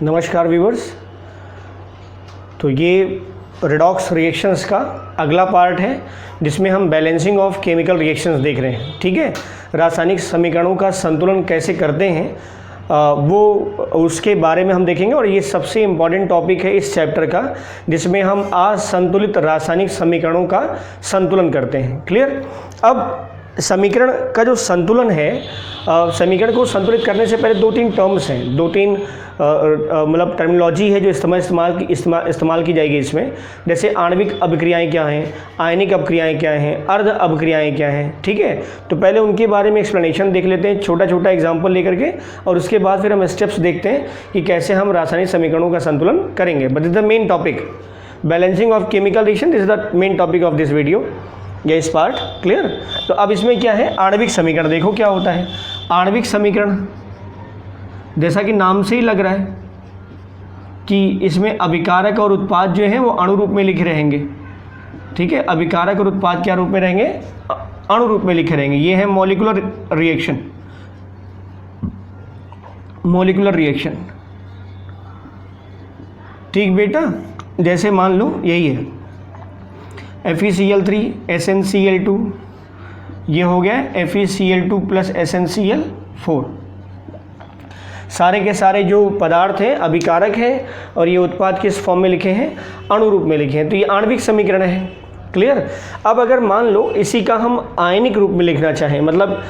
नमस्कार व्यूवर्स। तो ये रेडॉक्स रिएक्शंस का अगला पार्ट है जिसमें हम बैलेंसिंग ऑफ केमिकल रिएक्शंस देख रहे हैं। ठीक है, रासायनिक समीकरणों का संतुलन कैसे करते हैं वो उसके बारे में हम देखेंगे। और ये सबसे इम्पॉर्टेंट टॉपिक है इस चैप्टर का, जिसमें हम असंतुलित रासायनिक समीकरणों का संतुलन करते हैं। क्लियर। अब समीकरण का जो संतुलन है, समीकरण को संतुलित करने से पहले दो तीन टर्म्स हैं, दो तीन मतलब टर्मिनोलॉजी है जो इस्तेमाल की जाएगी इसमें। जैसे आणविक अभिक्रियाएं क्या हैं, आयनिक अभिक्रियाएं क्या हैं, अर्ध अभिक्रियाएं क्या हैं। ठीक है, तो पहले उनके बारे में एक्सप्लेनेशन देख लेते हैं, छोटा छोटा एग्जाम्पल लेकर के, और उसके बाद फिर हम स्टेप्स देखते हैं कि कैसे हम रासायनिक समीकरणों का संतुलन करेंगे। But is the main topic balancing of chemical reaction, this is the main topic of this video, ये इस पार्ट। क्लियर। तो अब इसमें क्या है, आणविक समीकरण। देखो क्या होता है आणविक समीकरण। जैसा कि नाम से ही लग रहा है कि इसमें अभिकारक और उत्पाद जो है वो अणु रूप में लिखे रहेंगे। ठीक है, अभिकारक और उत्पाद क्या रूप में रहेंगे, अणु रूप में लिखे रहेंगे। ये है मॉलिक्यूलर रिएक्शन, मॉलिक्यूलर रिएक्शन। ठीक बेटा, जैसे मान लो यही है FeCl3 SnCl2, ये हो गया FeCl2 प्लस SnCl4। सारे के सारे जो पदार्थ हैं अभिकारक हैं और ये उत्पाद किस फॉर्म में लिखे हैं, अणु रूप में लिखे हैं। तो ये आणविक समीकरण है। क्लियर। अब अगर मान लो इसी का हम आयनिक रूप में लिखना चाहें, मतलब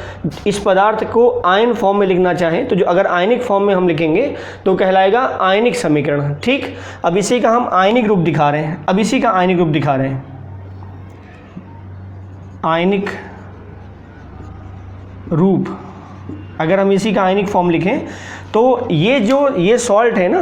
इस पदार्थ को आयन फॉर्म में लिखना चाहें, तो जो अगर आयनिक फॉर्म में हम लिखेंगे तो कहलाएगा आयनिक समीकरण। ठीक। अब इसी का हम आयनिक रूप दिखा रहे हैं, अब इसी का आयनिक रूप दिखा रहे हैं, आयनिक रूप। अगर हम इसी का आयनिक फॉर्म लिखें तो ये सॉल्ट है ना,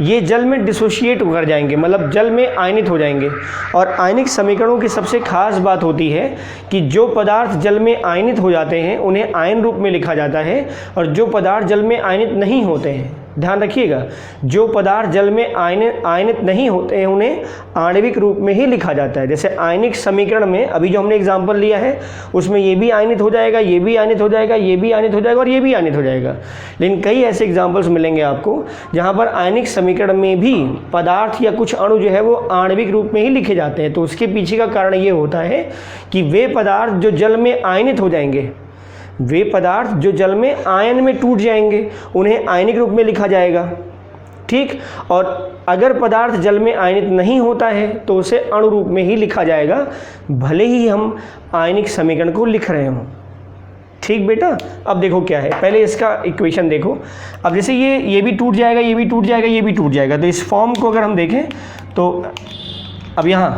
ये जल में डिसोशिएट कर जाएंगे, मतलब जल में आयनित हो जाएंगे। और आयनिक समीकरणों की सबसे खास बात होती है कि जो पदार्थ जल में आयनित हो जाते हैं उन्हें आयन रूप में लिखा जाता है, और जो पदार्थ जल में आयनित नहीं होते हैं, ध्यान रखिएगा, जो पदार्थ जल में आयनित नहीं होते हैं उन्हें आणविक रूप में ही लिखा जाता है। जैसे आयनिक समीकरण में अभी जो हमने एग्जांपल लिया है उसमें ये भी आयनित हो जाएगा, ये भी आयनित हो जाएगा, ये भी आयनित हो जाएगा और ये भी आयनित हो जाएगा। लेकिन कई ऐसे एग्जांपल्स मिलेंगे आपको जहाँ पर आयनिक समीकरण में भी पदार्थ या कुछ अणु जो है वो आणविक रूप में ही लिखे जाते हैं। तो उसके पीछे का कारण ये होता है कि वे पदार्थ जो जल में आयनित हो जाएंगे, वे पदार्थ जो जल में आयन में टूट जाएंगे उन्हें आयनिक रूप में लिखा जाएगा। ठीक। और अगर पदार्थ जल में आयनित नहीं होता है तो उसे अणु रूप में ही लिखा जाएगा, भले ही हम आयनिक समीकरण को लिख रहे हों। ठीक बेटा। अब देखो क्या है, पहले इसका इक्वेशन देखो। अब जैसे ये भी टूट जाएगा, ये भी टूट जाएगा, ये भी टूट जाएगा, तो इस फॉर्म को अगर हम देखें तो अब यहाँ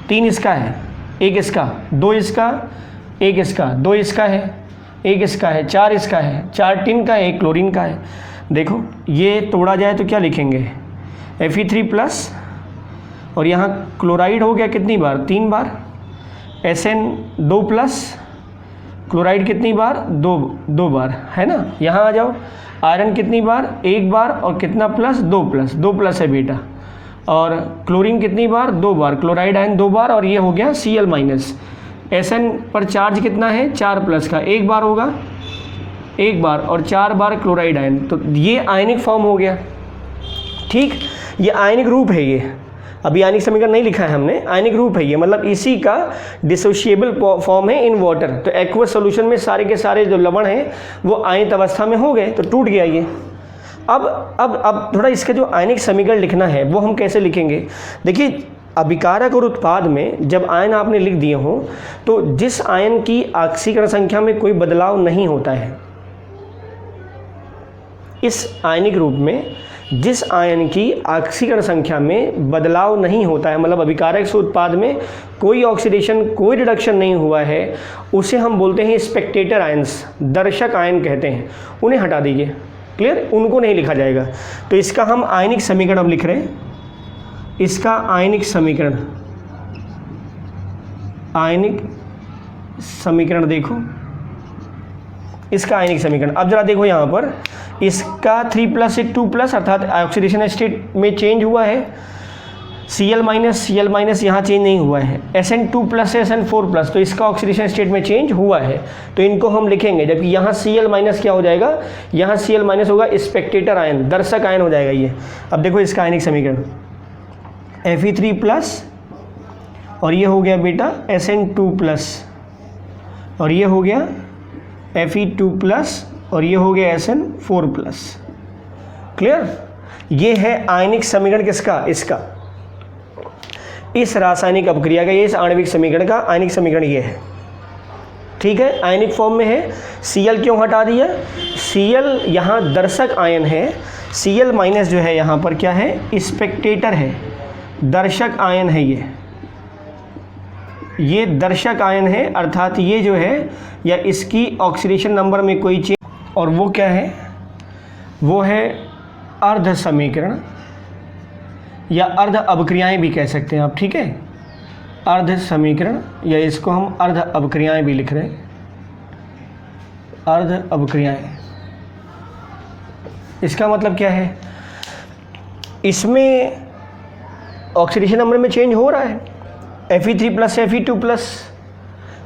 3 इसका है, 1 इसका, 2 इसका, 1 इसका, 2 इसका है, 1 इसका है, 4 इसका है, 4 टिन का है, 1 क्लोरीन का है। देखो ये तोड़ा जाए तो क्या लिखेंगे, Fe3 प्लस, और यहाँ क्लोराइड हो गया कितनी बार, 3 बार, Sn2 प्लस, क्लोराइड कितनी बार, 2 बार, है ना। यहाँ आ जाओ, आयरन कितनी बार, 1 बार, और कितना प्लस, 2 प्लस है बेटा। और क्लोरीन कितनी बार, 2 बार, क्लोराइड आयन 2 बार, और ये हो गया Cl माइनस। Sn पर चार्ज कितना है, 4 प्लस का, 1 बार होगा, 1 बार, और 4 बार क्लोराइड आयन। तो ये आयनिक फॉर्म हो गया। ठीक, ये आयनिक रूप है। ये अभी आयनिक समीकरण नहीं लिखा है हमने, आयनिक रूप है ये, मतलब इसी का डिसोशिएबल फॉर्म है इन वाटर। तो एक्वस सॉल्यूशन में सारे के सारे जो लवण हैं वो आयनित अवस्था में हो गए, तो टूट गया ये। अब थोड़ा इसका जो आयनिक समीकरण लिखना है वो हम कैसे लिखेंगे। देखिए, अभिकारक और उत्पाद में जब आयन आपने लिख दिए हों तो जिस आयन की ऑक्सीकरण संख्या में कोई बदलाव नहीं होता है, इस आयनिक रूप में जिस आयन की ऑक्सीकरण संख्या में बदलाव नहीं होता है, मतलब अभिकारक से उत्पाद में कोई ऑक्सीडेशन, कोई रिडक्शन नहीं हुआ है, उसे हम बोलते हैं स्पेक्टेटर आयंस, दर्शक आयन कहते हैं। उन्हें हटा दीजिए। क्लियर, उनको नहीं लिखा जाएगा। तो इसका हम आयनिक समीकरण अब लिख रहे हैं, इसका आयनिक समीकरण, आयनिक समीकरण देखो, इसका आयनिक समीकरण। अब जरा देखो यहाँ पर इसका 3 प्लस से 2 प्लस, अर्थात ऑक्सीडेशन स्टेट में चेंज हुआ है। Cl माइनस यहाँ चेंज नहीं हुआ है, Sn2 प्लस से Sn4 प्लस, तो इसका ऑक्सीडेशन स्टेट में चेंज हुआ है, तो इनको हम लिखेंगे। जबकि यहाँ Cl माइनस क्या हो जाएगा, यहाँ Cl माइनस होगा स्पेक्टेटर आयन, दर्शक आयन हो जाएगा ये। अब देखो इसका आयनिक समीकरण Fe3 प्लस और ये हो गया बेटा Sn2 प्लस और ये हो गया Fe2 प्लस और ये हो गया Sn4 प्लस। क्लियर? ये है आयनिक समीकरण किसका, इसका, इस रासायनिक अपक्रिया का, ये इस आणविक समीकरण का आयनिक समीकरण ये है। ठीक है, आयनिक फॉर्म में है। Cl क्यों हटा दिया, Cl यहाँ दर्शक आयन है, Cl माइनस जो है यहाँ पर क्या है, स्पेक्टेटर है, दर्शक आयन है, ये दर्शक आयन है, अर्थात ये जो है या इसकी ऑक्सीडेशन नंबर में कोई चेंज, और वो क्या है, वो है अर्ध समीकरण या अर्ध अवक्रियाएं भी कह सकते हैं आप। ठीक है, अर्ध समीकरण या इसको हम अर्ध अवक्रियाएं भी लिख रहे हैं, अर्ध अवक्रियाएं। इसका मतलब क्या है, इसमें ऑक्सीडेशन नंबर में चेंज हो रहा है, Fe3 प्लस से Fe2 प्लस,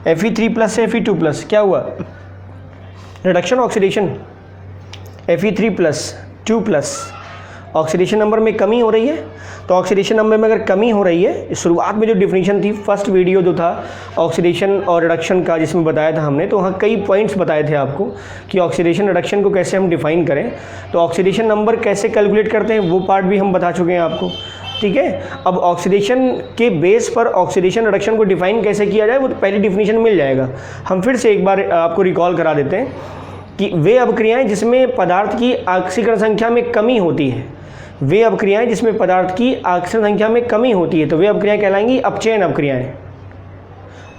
Fe3 प्लस से Fe2 प्लस, क्या हुआ, reduction oxidation, Fe3 plus 2 plus, oxidation number में कमी हो रही है। तो ऑक्सीडेशन नंबर में अगर कमी हो रही है, शुरुआत में जो डिफिनीशन थी, फर्स्ट वीडियो जो था ऑक्सीडेशन और रिडक्शन का, जिसमें बताया था हमने, तो वहाँ कई पॉइंट्स बताए थे आपको कि ऑक्सीडेशन रिडक्शन को कैसे हम डिफाइन करें, तो ऑक्सीडेशन नंबर कैसे कैलकुलेट करते हैं वो पार्ट भी हम बता चुके हैं आपको। ठीक है, अब ऑक्सीडेशन के बेस पर ऑक्सीडेशन रिडक्शन को डिफाइन कैसे किया जाए, वो तो पहली डिफिनीशन मिल जाएगा। हम फिर से एक बार आपको रिकॉल करा देते हैं कि वे अपक्रियाएं जिसमें पदार्थ की ऑक्सीकरण संख्या में कमी होती है, वे अपक्रियाएं जिसमें पदार्थ की ऑक्सीकरण संख्या में कमी होती है, तो वे अपक्रियाएं कहलाएंगी अपचयन अपक्रियाएं।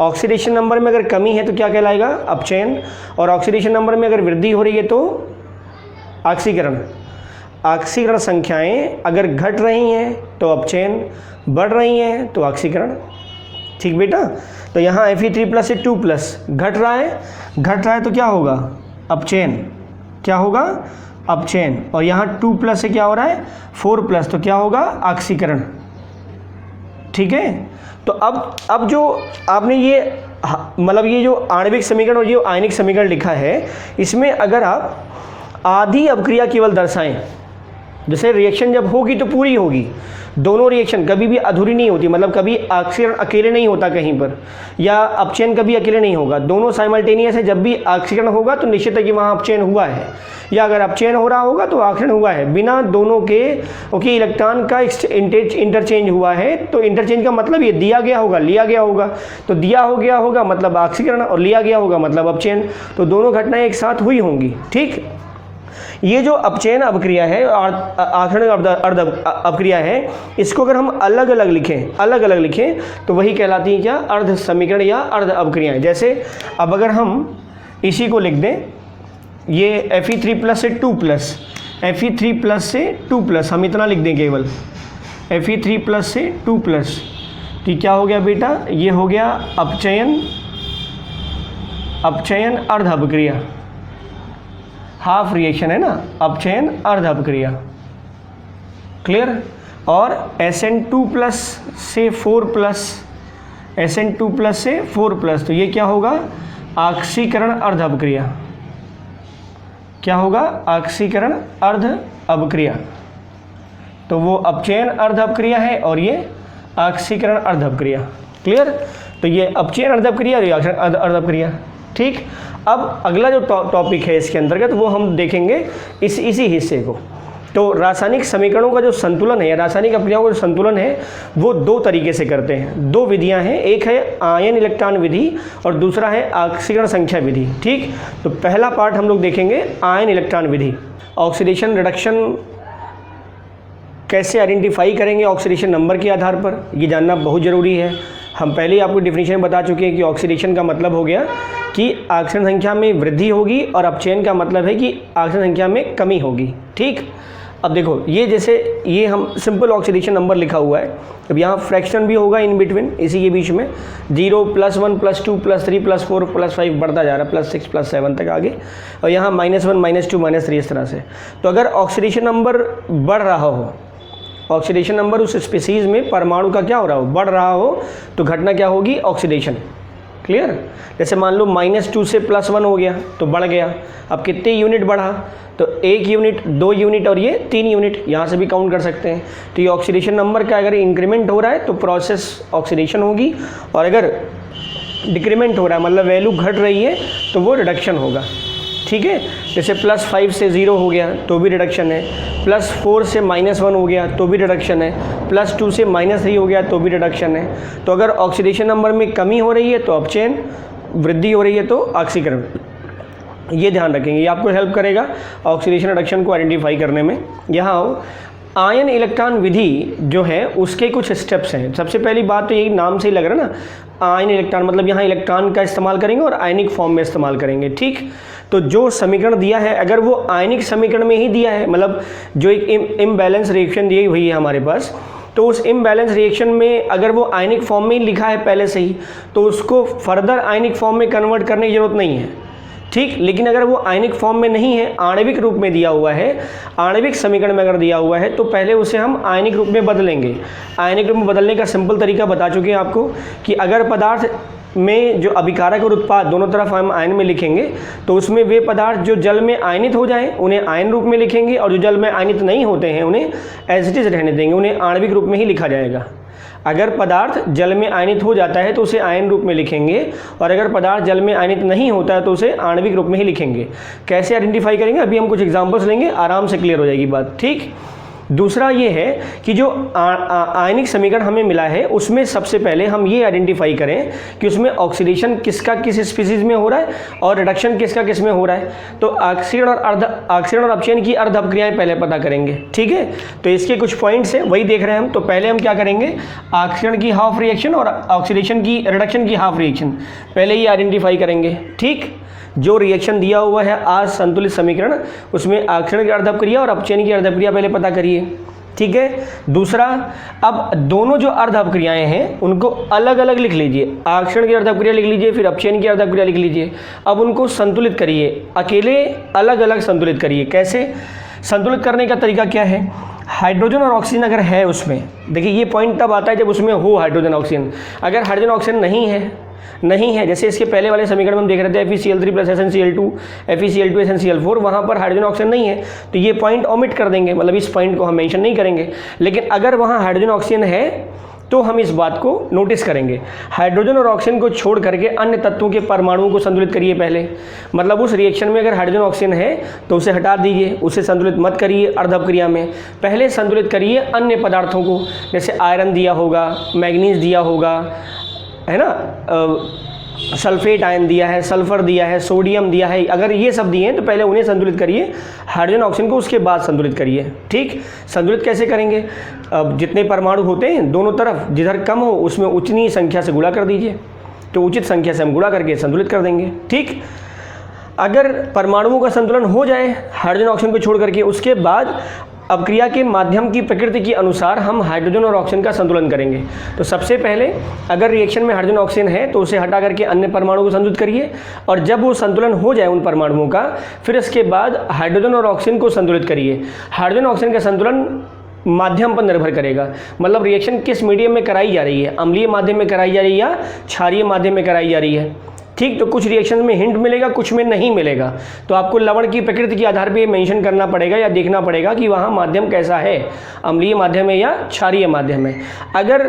ऑक्सीडेशन नंबर में अगर कमी है तो क्या कहलाएगा, अपचयन, और ऑक्सीडेशन नंबर में अगर वृद्धि हो रही है तो ऑक्सीकरण। ऑक्सीकरण संख्याएं अगर घट रही हैं तो अपचयन, बढ़ रही हैं तो ऑक्सीकरण। ठीक बेटा, तो यहाँ Fe3 प्लस से 2 प्लस घट रहा है तो क्या होगा, अपचयन, क्या होगा, अपचयन, और यहाँ 2 प्लस से क्या हो रहा है, 4 प्लस, तो क्या होगा, ऑक्सीकरण। ठीक है, तो अब जो आपने ये मतलब ये जो आणविक समीकरण और ये आयनिक समीकरण लिखा है, इसमें अगर आप आधी अपक्रिया केवल दर्शाएं, जैसे रिएक्शन जब होगी तो पूरी होगी, दोनों रिएक्शन कभी भी अधूरी नहीं होती, मतलब कभी ऑक्सीकरण अकेले नहीं होता कहीं पर, या अपचयन कभी अकेले नहीं होगा, दोनों साइमल्टेनियस है। जब भी ऑक्सीकरण होगा तो निश्चित है कि वहाँ अपचयन हुआ है, या अगर अपचयन हो रहा होगा तो ऑक्सीकरण हुआ है, बिना दोनों के इलेक्ट्रॉन का इंटरचेंज हुआ है। तो इंटरचेंज का मतलब ये दिया गया होगा, लिया गया होगा, तो दिया हो गया होगा मतलब ऑक्सीकरण, और लिया गया होगा मतलब अपचयन, तो दोनों घटनाएं एक साथ हुई होंगी। ठीक, ये जो अपचयन अपक्रिया है और आक्षरण अर्ध अपक्रिया है, इसको अगर हम अलग अलग लिखें तो वही कहलाती है क्या, अर्ध समीकरण या अर्ध अपक्रियाएं। जैसे अब अगर हम इसी को लिख दें, ये Fe3 प्लस से 2 प्लस, Fe3 प्लस से 2 प्लस, हम इतना लिख दें केवल, Fe3 प्लस से 2 प्लस, तो क्या हो गया बेटा, ये हो गया अपचयन अर्ध अपक्रिया, हाफ रिएक्शन है ना, अपचयन अर्ध अपक्रिया। क्लियर, और Sn2 प्लस से 4 प्लस, Sn2 प्लस से 4 प्लस, तो ये क्या होगा, ऑक्सीकरण अर्ध अपक्रिया, क्या होगा, ऑक्सीकरण अर्ध अपक्रिया। तो वो अपचयन अर्ध अपक्रिया है और ये ऑक्सीकरण अर्ध अपक्रिया। क्लियर, तो ये अपचयन अर्ध अपक्रिया और ये ऑक्सीकरण अर्ध अपक्रिया। ठीक, अब अगला जो टॉपिक है इसके अंतर्गत वो हम देखेंगे इसी हिस्से को। तो रासायनिक समीकरणों का जो संतुलन है, रासायनिक अपक्रियाओं का जो संतुलन है, वो दो तरीके से करते हैं, दो विधियां हैं, एक है आयन इलेक्ट्रॉन विधि और दूसरा है ऑक्सीकरण संख्या विधि। ठीक, तो पहला पार्ट हम लोग देखेंगे आयन इलेक्ट्रॉन विधि। ऑक्सीडेशन रिडक्शन कैसे आइडेंटिफाई करेंगे ऑक्सीडेशन नंबर के आधार पर, ये जानना बहुत ज़रूरी है। हम पहले ही आपको डिफिनीशन बता चुके हैं कि ऑक्सीडेशन का मतलब हो गया कि ऑक्सीजन संख्या में वृद्धि होगी और अपचयन का मतलब है कि ऑक्सीजन संख्या में कमी होगी। ठीक, अब देखो ये जैसे ये हम सिंपल ऑक्सीडेशन नंबर लिखा हुआ है, अब यहाँ फ्रैक्शन भी होगा इन बिटवीन, इसी के बीच में 0 +1 +2 +3 +4 +5 बढ़ता जा रहा है, +6 +7 तक आगे, और यहाँ -1 -2 -3 इस तरह से। तो अगर ऑक्सीडेशन नंबर बढ़ रहा हो ऑक्सीडेशन नंबर उस स्पीसीज़ में परमाणु का क्या हो रहा हो, बढ़ रहा हो, तो घटना क्या होगी, ऑक्सीडेशन। क्लियर। जैसे मान लो -2 से +1 हो गया तो बढ़ गया। अब कितने यूनिट बढ़ा, तो 1 यूनिट, 2 यूनिट और ये 3 यूनिट, यहाँ से भी काउंट कर सकते हैं। तो ये ऑक्सीडेशन नंबर का अगर इंक्रीमेंट हो रहा है तो प्रोसेस ऑक्सीडेशन होगी, और अगर डिक्रीमेंट हो रहा है मतलब वैल्यू घट रही है तो वो रिडक्शन होगा। ठीक है। जैसे +5 से 0 हो गया तो भी रिडक्शन है, +4 से -1 हो गया तो भी रिडक्शन है, +2 से -3 हो गया तो भी रिडक्शन है। तो अगर ऑक्सीडेशन नंबर में कमी हो रही है तो अपचयन, वृद्धि हो रही है तो ऑक्सीकरण। ये ध्यान रखेंगे, ये आपको हेल्प करेगा ऑक्सीडेशन रिडक्शन को आइडेंटिफाई करने में। यहाँ हो आयन इलेक्ट्रॉन विधि जो है उसके कुछ स्टेप्स हैं। सबसे पहली बात तो यही नाम से ही लग रहा है ना, आयन इलेक्ट्रॉन मतलब यहाँ इलेक्ट्रॉन का इस्तेमाल करेंगे और आयनिक फॉर्म में इस्तेमाल करेंगे। ठीक। तो जो समीकरण दिया है अगर वो आयनिक समीकरण में ही दिया है, मतलब जो एक इम्बैलेंस रिएक्शन दी हुई है हमारे पास, तो उस इम्बैलेंस रिएक्शन में अगर वो आयनिक फॉर्म में ही लिखा है पहले से ही, तो उसको फर्दर आयनिक फॉर्म में कन्वर्ट करने की ज़रूरत नहीं है। ठीक। लेकिन अगर वो आयनिक फॉर्म में नहीं है, आणविक रूप में दिया हुआ है, आणविक समीकरण में अगर दिया हुआ है, तो पहले उसे हम आयनिक रूप में बदलेंगे। आयनिक रूप में बदलने का सिंपल तरीका बता चुके हैं आपको कि अगर पदार्थ में जो अभिकारक और उत्पाद दोनों तरफ हम आयन में लिखेंगे तो उसमें वे पदार्थ जो जल में आयनित हो जाएं उन्हें आयन रूप में लिखेंगे, और जो जल में आयनित नहीं होते हैं उन्हें एज इट इज रहने देंगे, उन्हें आणविक रूप में ही लिखा जाएगा। अगर पदार्थ जल में आयनित हो जाता है तो उसे आयन रूप में लिखेंगे, और अगर पदार्थ जल में आयनित नहीं होता है तो उसे आणविक रूप में ही लिखेंगे। कैसे आइडेंटिफाई करेंगे, अभी हम कुछ एग्जांपल्स लेंगे, आराम से क्लियर हो जाएगी बात। ठीक। दूसरा ये है कि जो आयनिक समीकरण हमें मिला है उसमें सबसे पहले हम ये आइडेंटिफाई करें कि उसमें ऑक्सीडेशन किसका किस स्पीसीज में हो रहा है और रिडक्शन किसका किस में हो रहा है। तो ऑक्सीकरण और अपचयन की अर्ध अपक्रियाएं पहले पता करेंगे। ठीक है। तो इसके कुछ पॉइंट्स हैं वही देख रहे हैं हम। तो पहले हम क्या करेंगे, ऑक्सीकरण की हाफ रिएक्शन और ऑक्सीडेशन की रिडक्शन की हाफ रिएक्शन पहले ही आइडेंटिफाई करेंगे। ठीक। जो रिएक्शन दिया हुआ है आज संतुलित समीकरण, उसमें ऑक्सीकरण की अर्ध अपक्रिया और अपचयन की अर्ध अपक्रिया पहले पता करिए। ठीक है। दूसरा, अब दोनों जो अर्ध अपक्रियाएं हैं उनको अलग अलग लिख लीजिए। ऑक्सीकरण की अर्ध अपक्रिया लिख लीजिए, फिर अपचयन की अर्ध अपक्रिया लिख लीजिए। अब उनको संतुलित करिए, अकेले अलग अलग संतुलित करिए। कैसे संतुलित करने का तरीका क्या है, हाइड्रोजन और ऑक्सीजन अगर है उसमें, देखिए ये पॉइंट तब आता है जब उसमें हो हाइड्रोजन ऑक्सीजन। अगर हाइड्रोजन ऑक्सीजन नहीं है, जैसे इसके पहले वाले समीकरण में हम देख रहे थे FeCl3 + SnCl2 FeCl2 SnCl4, वहाँ पर हाइड्रोजन ऑक्सीजन नहीं है तो ये पॉइंट ओमिट कर देंगे, मतलब इस पॉइंट को हम मेंशन नहीं करेंगे। लेकिन अगर वहाँ हाइड्रोजन ऑक्सीजन है तो हम इस बात को नोटिस करेंगे। हाइड्रोजन और ऑक्सीजन को छोड़ करके अन्य तत्वों के परमाणुओं को संतुलित करिए पहले, मतलब उस रिएक्शन में अगर हाइड्रोजन ऑक्सीजन है तो उसे हटा दीजिए, उसे संतुलित मत करिए अर्ध अपक्रिया में। पहले संतुलित करिए अन्य पदार्थों को, जैसे आयरन दिया होगा, मैग्नीज दिया होगा, है ना, सल्फेट आयन दिया है, सल्फर दिया है, सोडियम दिया है, अगर ये सब दिए हैं तो पहले उन्हें संतुलित करिए, हाइड्रोजन ऑक्सीजन को उसके बाद संतुलित करिए। ठीक। संतुलित कैसे करेंगे, अब जितने परमाणु होते हैं दोनों तरफ जिधर कम हो उसमें उतनी संख्या से गुणा कर दीजिए, तो उचित संख्या से हम गुणा करके संतुलित कर देंगे। ठीक। अगर परमाणुओं का संतुलन हो जाए हाइड्रोजन ऑक्सीजन को छोड़ करके, उसके बाद अपक्रिया के माध्यम की प्रकृति के अनुसार हम हाइड्रोजन और ऑक्सीजन का संतुलन करेंगे। तो सबसे पहले अगर रिएक्शन में हाइड्रोजन ऑक्सीजन है तो उसे हटा करके अन्य परमाणु को संतुलित करिए, और जब वो संतुलन हो जाए उन परमाणुओं का, फिर इसके बाद हाइड्रोजन और ऑक्सीजन को संतुलित करिए। हाइड्रोजन ऑक्सीजन का संतुलन माध्यम पर निर्भर करेगा, मतलब रिएक्शन किस मीडियम में कराई जा रही है, अम्लीय माध्यम में कराई जा रही है या क्षारीय माध्यम में कराई जा रही है। ठीक। तो कुछ रिएक्शन में हिंट मिलेगा, कुछ में नहीं मिलेगा, तो आपको लवण की प्रकृति के आधार पे मेंशन करना पड़ेगा या देखना पड़ेगा कि वहाँ माध्यम कैसा है, अम्लीय माध्यम है या क्षारीय माध्यम है। अगर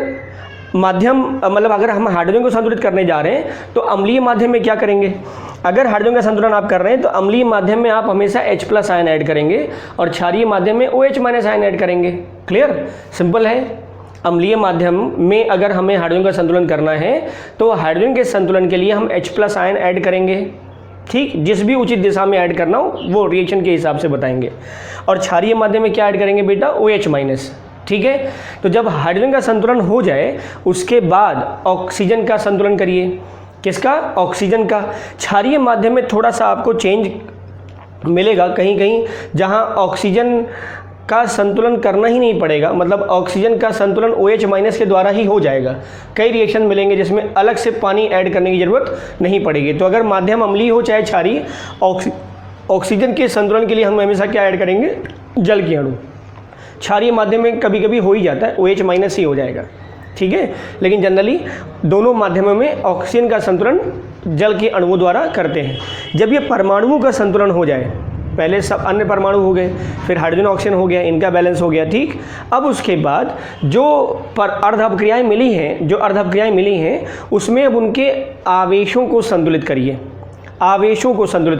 माध्यम मतलब अगर हम हाइड्रोजन को संतुलित करने जा रहे हैं तो अम्लीय माध्यम में क्या करेंगे, अगर हाइड्रोजन का संतुलन आप कर रहे हैं तो अम्लीय माध्यम में आप हमेशा H+ आयन ऐड करेंगे और क्षारीय माध्यम में OH- आयन ऐड करेंगे। क्लियर, सिंपल है। अम्लीय माध्यम में अगर हमें हाइड्रोजन का संतुलन करना है तो हाइड्रोजन के संतुलन के लिए हम H+ आयन ऐड करेंगे। ठीक। जिस भी उचित दिशा में ऐड करना हो वो रिएक्शन के हिसाब से बताएंगे। और क्षारीय माध्यम में क्या ऐड करेंगे बेटा, OH-। ठीक है। तो जब हाइड्रोजन का संतुलन हो जाए उसके बाद ऑक्सीजन का संतुलन करिए। किसका, ऑक्सीजन का। क्षारीय माध्यम में थोड़ा सा आपको चेंज मिलेगा, कहीं कहीं जहाँ ऑक्सीजन का संतुलन करना ही नहीं पड़ेगा, मतलब ऑक्सीजन का संतुलन OH- के द्वारा ही हो जाएगा। कई रिएक्शन मिलेंगे जिसमें अलग से पानी ऐड करने की ज़रूरत नहीं पड़ेगी। तो अगर माध्यम अम्लीय हो चाहे क्षारीय, ऑक्सीजन के संतुलन के लिए हम हमेशा क्या ऐड करेंगे, जल के अणु। क्षारीय माध्यम में कभी कभी हो ही जाता है, OH माइनस ही हो जाएगा, ठीक है। लेकिन जनरली दोनों माध्यमों में ऑक्सीजन का संतुलन जल के अणुओं द्वारा करते हैं। जब ये परमाणुओं का संतुलन हो जाए, पहले सब अन्य परमाणु हो गए, फिर हाइड्रोजन ऑक्सीजन हो गया, इनका बैलेंस हो गया, ठीक। अब उसके बाद जो अर्ध अपक्रियाएँ मिली हैं उसमें अब उनके आवेशों को संतुलित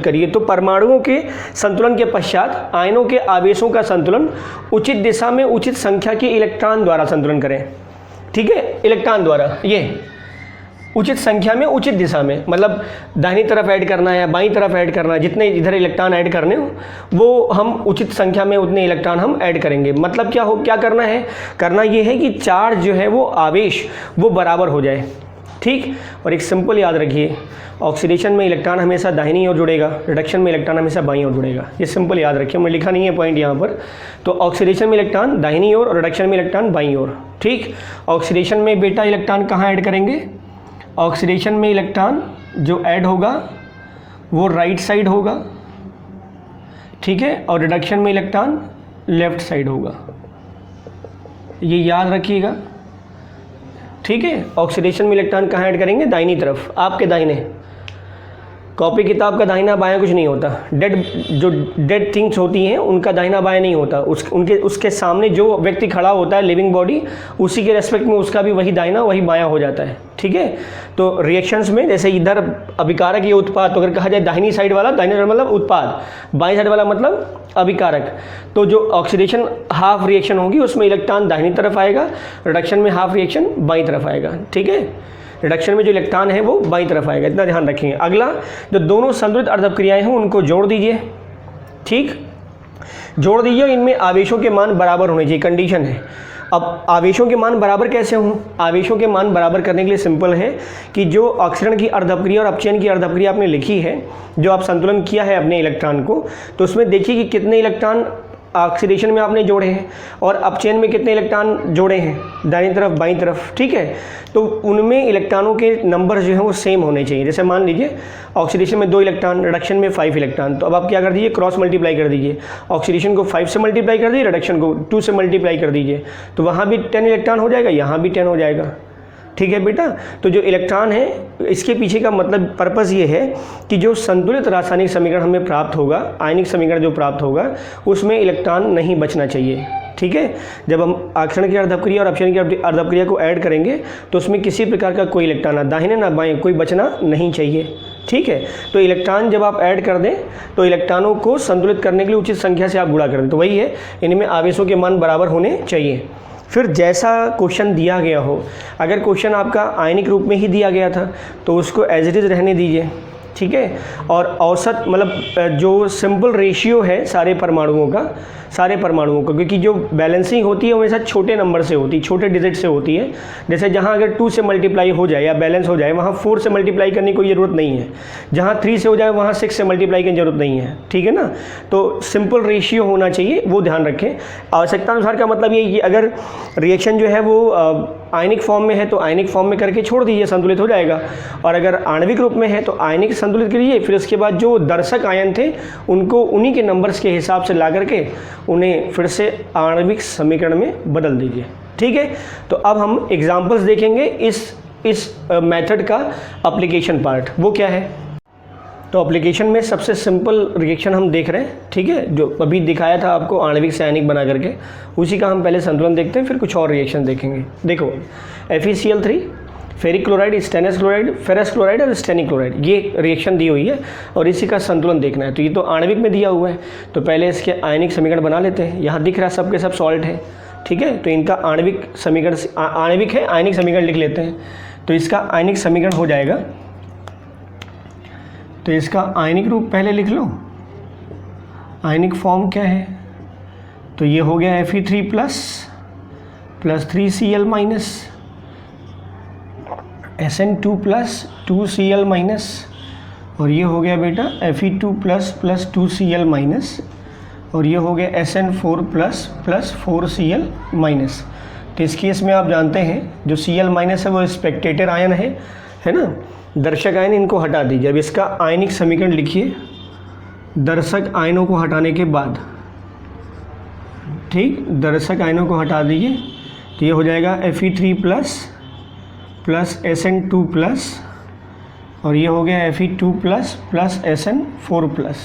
करिए, तो परमाणुओं के संतुलन के पश्चात आयनों के आवेशों का संतुलन उचित दिशा में उचित संख्या के इलेक्ट्रॉन द्वारा संतुलन करें, ठीक है। इलेक्ट्रॉन द्वारा, ये उचित संख्या में उचित दिशा में, मतलब दाहिनी तरफ ऐड करना है या बाईं तरफ ऐड करना है, जितने इधर इलेक्ट्रॉन ऐड करने हो वो हम उचित संख्या में उतने इलेक्ट्रॉन हम ऐड करेंगे। मतलब क्या करना ये है कि चार्ज जो है वो आवेश वो बराबर हो जाए, ठीक। और एक सिंपल याद रखिए, ऑक्सीडेशन में इलेक्ट्रॉन हमेशा दाहिनी ओर जुड़ेगा, रिडक्शन में इलेक्ट्रॉन हमेशा बाईं ओर जुड़ेगा। ये सिंपल याद रखिए, मैं लिखा नहीं है पॉइंट यहाँ पर। तो ऑक्सीडेशन में इलेक्ट्रॉन दाहिनी ओर और रिडक्शन में इलेक्ट्रॉन बाईं ओर, ठीक। ऑक्सीडेशन में बेटा इलेक्ट्रॉन कहाँ ऐड करेंगे? ऑक्सीडेशन में इलेक्ट्रॉन जो ऐड होगा वो राइट साइड होगा, ठीक है। और रिडक्शन में इलेक्ट्रॉन लेफ्ट साइड होगा, ये याद रखिएगा, ठीक है। ऑक्सीडेशन में इलेक्ट्रॉन कहाँ ऐड करेंगे? दाहिनी तरफ, आपके दाहिने। कॉपी किताब का दाहिना बायां कुछ नहीं होता, डेड थिंग्स होती हैं उनका दाहिना बायां नहीं होता, उसके सामने जो व्यक्ति खड़ा होता है लिविंग बॉडी, उसी के रेस्पेक्ट में उसका भी वही दाहिना वही बायां हो जाता है, ठीक है। तो रिएक्शंस में जैसे इधर अभिकारक या उत्पाद, तो अगर कहा जाए दाहिनी साइड वाला, दाहिनी साइड मतलब उत्पाद, बाईं साइड वाला मतलब अभिकारक। तो जो ऑक्सीडेशन हाफ रिएक्शन होगी उसमें इलेक्ट्रॉन दाहिनी तरफ आएगा, रिडक्शन में हाफ रिएक्शन बाईं तरफ आएगा, ठीक है। रिडक्शन में जो इलेक्ट्रॉन है वो बाईं तरफ आएगा, इतना ध्यान रखेंगे। अगला, जो दोनों संतुलित अर्धअपक्रियाएं हैं उनको जोड़ दीजिए, ठीक, जोड़ दीजिए। इनमें आवेशों के मान बराबर होने चाहिए, कंडीशन है। अब आवेशों के मान बराबर कैसे हों? आवेशों के मान बराबर करने के लिए सिंपल है कि जो ऑक्सीकरण की अर्धअपक्रिया और अपचयन की अर्धअपक्रिया आपने लिखी है, जो आप संतुलन किया है अपने इलेक्ट्रॉन को, तो उसमें देखिए कि कितने इलेक्ट्रॉन ऑक्सीडेशन में आपने जोड़े हैं और अपचयन में कितने इलेक्ट्रॉन जोड़े हैं, दाईं तरफ बाईं तरफ, ठीक है। तो उनमें इलेक्ट्रॉनों के नंबर जो हैं वो सेम होने चाहिए। जैसे मान लीजिए ऑक्सीडेशन में 2 इलेक्ट्रॉन, रिडक्शन में 5 इलेक्ट्रॉन, तो अब आप क्या कर दीजिए, क्रॉस मल्टीप्लाई कर दीजिए। ऑक्सीडेशन को 5 से मल्टीप्लाई कर दीजिए, रिडक्शन को 2 से मल्टीप्लाई कर दीजिए, तो वहाँ भी 10 इलेक्ट्रॉन हो जाएगा, यहाँ भी 10 हो जाएगा, ठीक है बेटा। तो जो इलेक्ट्रॉन है, इसके पीछे का मतलब पर्पज़ ये है कि जो संतुलित रासायनिक समीकरण हमें प्राप्त होगा, आयनिक समीकरण जो प्राप्त होगा, उसमें इलेक्ट्रॉन नहीं बचना चाहिए, ठीक है। जब हम आक्षरण की अर्धअपक्रिया और अपचयन की अर्धअपक्रिया को ऐड करेंगे तो उसमें किसी प्रकार का कोई इलेक्ट्रॉन ना दाहिने ना बाएं कोई बचना नहीं चाहिए, ठीक है। तो इलेक्ट्रॉन जब आप ऐड कर दें तो इलेक्ट्रॉनों को संतुलित करने के लिए उचित संख्या से आप गुणा कर दें, तो वही है, इनमें आवेशों के मान बराबर होने चाहिए। फिर जैसा क्वेश्चन दिया गया हो, अगर क्वेश्चन आपका आयनिक रूप में ही दिया गया था तो उसको एज इट इज़ रहने दीजिए, ठीक है। और औसत मतलब जो सिंपल रेशियो है सारे परमाणुओं का, क्योंकि जो बैलेंसिंग होती है वो हमेशा छोटे नंबर से होती है, छोटे डिजिट से होती है। जैसे जहाँ अगर 2 से मल्टीप्लाई हो जाए या बैलेंस हो जाए, वहाँ 4 से मल्टीप्लाई करने की कोई ज़रूरत नहीं है। जहाँ 3 से हो जाए वहाँ 6 से मल्टीप्लाई की ज़रूरत नहीं है, ठीक है ना। तो सिंपल रेशियो होना चाहिए, वो ध्यान रखें। आवश्यकता अनुसार का मतलब ये कि अगर रिएक्शन जो है वो आयनिक फॉर्म में है तो आयनिक फॉर्म में करके छोड़ दीजिए, संतुलित हो जाएगा। और अगर आणविक रूप में है तो आयनिक संतुलित करिए, फिर उसके बाद जो दर्शक आयन थे उनको उन्हीं के नंबर्स के हिसाब से ला करके उन्हें फिर से आणविक समीकरण में बदल दीजिए, ठीक है। तो अब हम एग्जांपल्स देखेंगे इस मेथड का एप्लीकेशन पार्ट, वो क्या है। तो एप्लीकेशन में सबसे सिंपल रिएक्शन हम देख रहे हैं, ठीक है, जो अभी दिखाया था आपको आणविक से आयनिक बना करके, उसी का हम पहले संतुलन देखते हैं, फिर कुछ और रिएक्शन देखेंगे। देखो, FeCl3, ferric chloride, stannous chloride, ferrous chloride और स्टेनिक क्लोराइड, ये रिएक्शन दी हुई है और इसी का संतुलन देखना है। तो ये तो आणविक में दिया हुआ है, तो पहले इसके आयनिक समीकरण बना लेते हैं। यहाँ दिख रहा है सब के सब सॉल्ट है, ठीक है। तो इनका आणविक समीकरण, आणविक है, आयनिक समीकरण लिख लेते हैं। तो इसका आयनिक समीकरण हो जाएगा, तो इसका आयनिक रूप पहले लिख लो, आयनिक फॉर्म क्या है, तो ये हो गया Fe3 plus 3Cl minus, SN2 plus 2Cl minus, और ये हो गया बेटा Fe2 प्लस 2Cl माइनस, और ये हो गया SN4 प्लस 4Cl माइनस। तो इस केस में आप जानते हैं जो Cl माइनस है वो स्पेक्टेटर आयन है ना, दर्शक आयन, इनको हटा दीजिए। अब इसका आयनिक समीकरण लिखिए दर्शक आयनों को हटाने के बाद, ठीक, दर्शक आयनों को हटा दीजिए तो ये हो जाएगा Fe3 plus plus Sn2 plus और ये हो गया Fe2 plus plus Sn4 plus.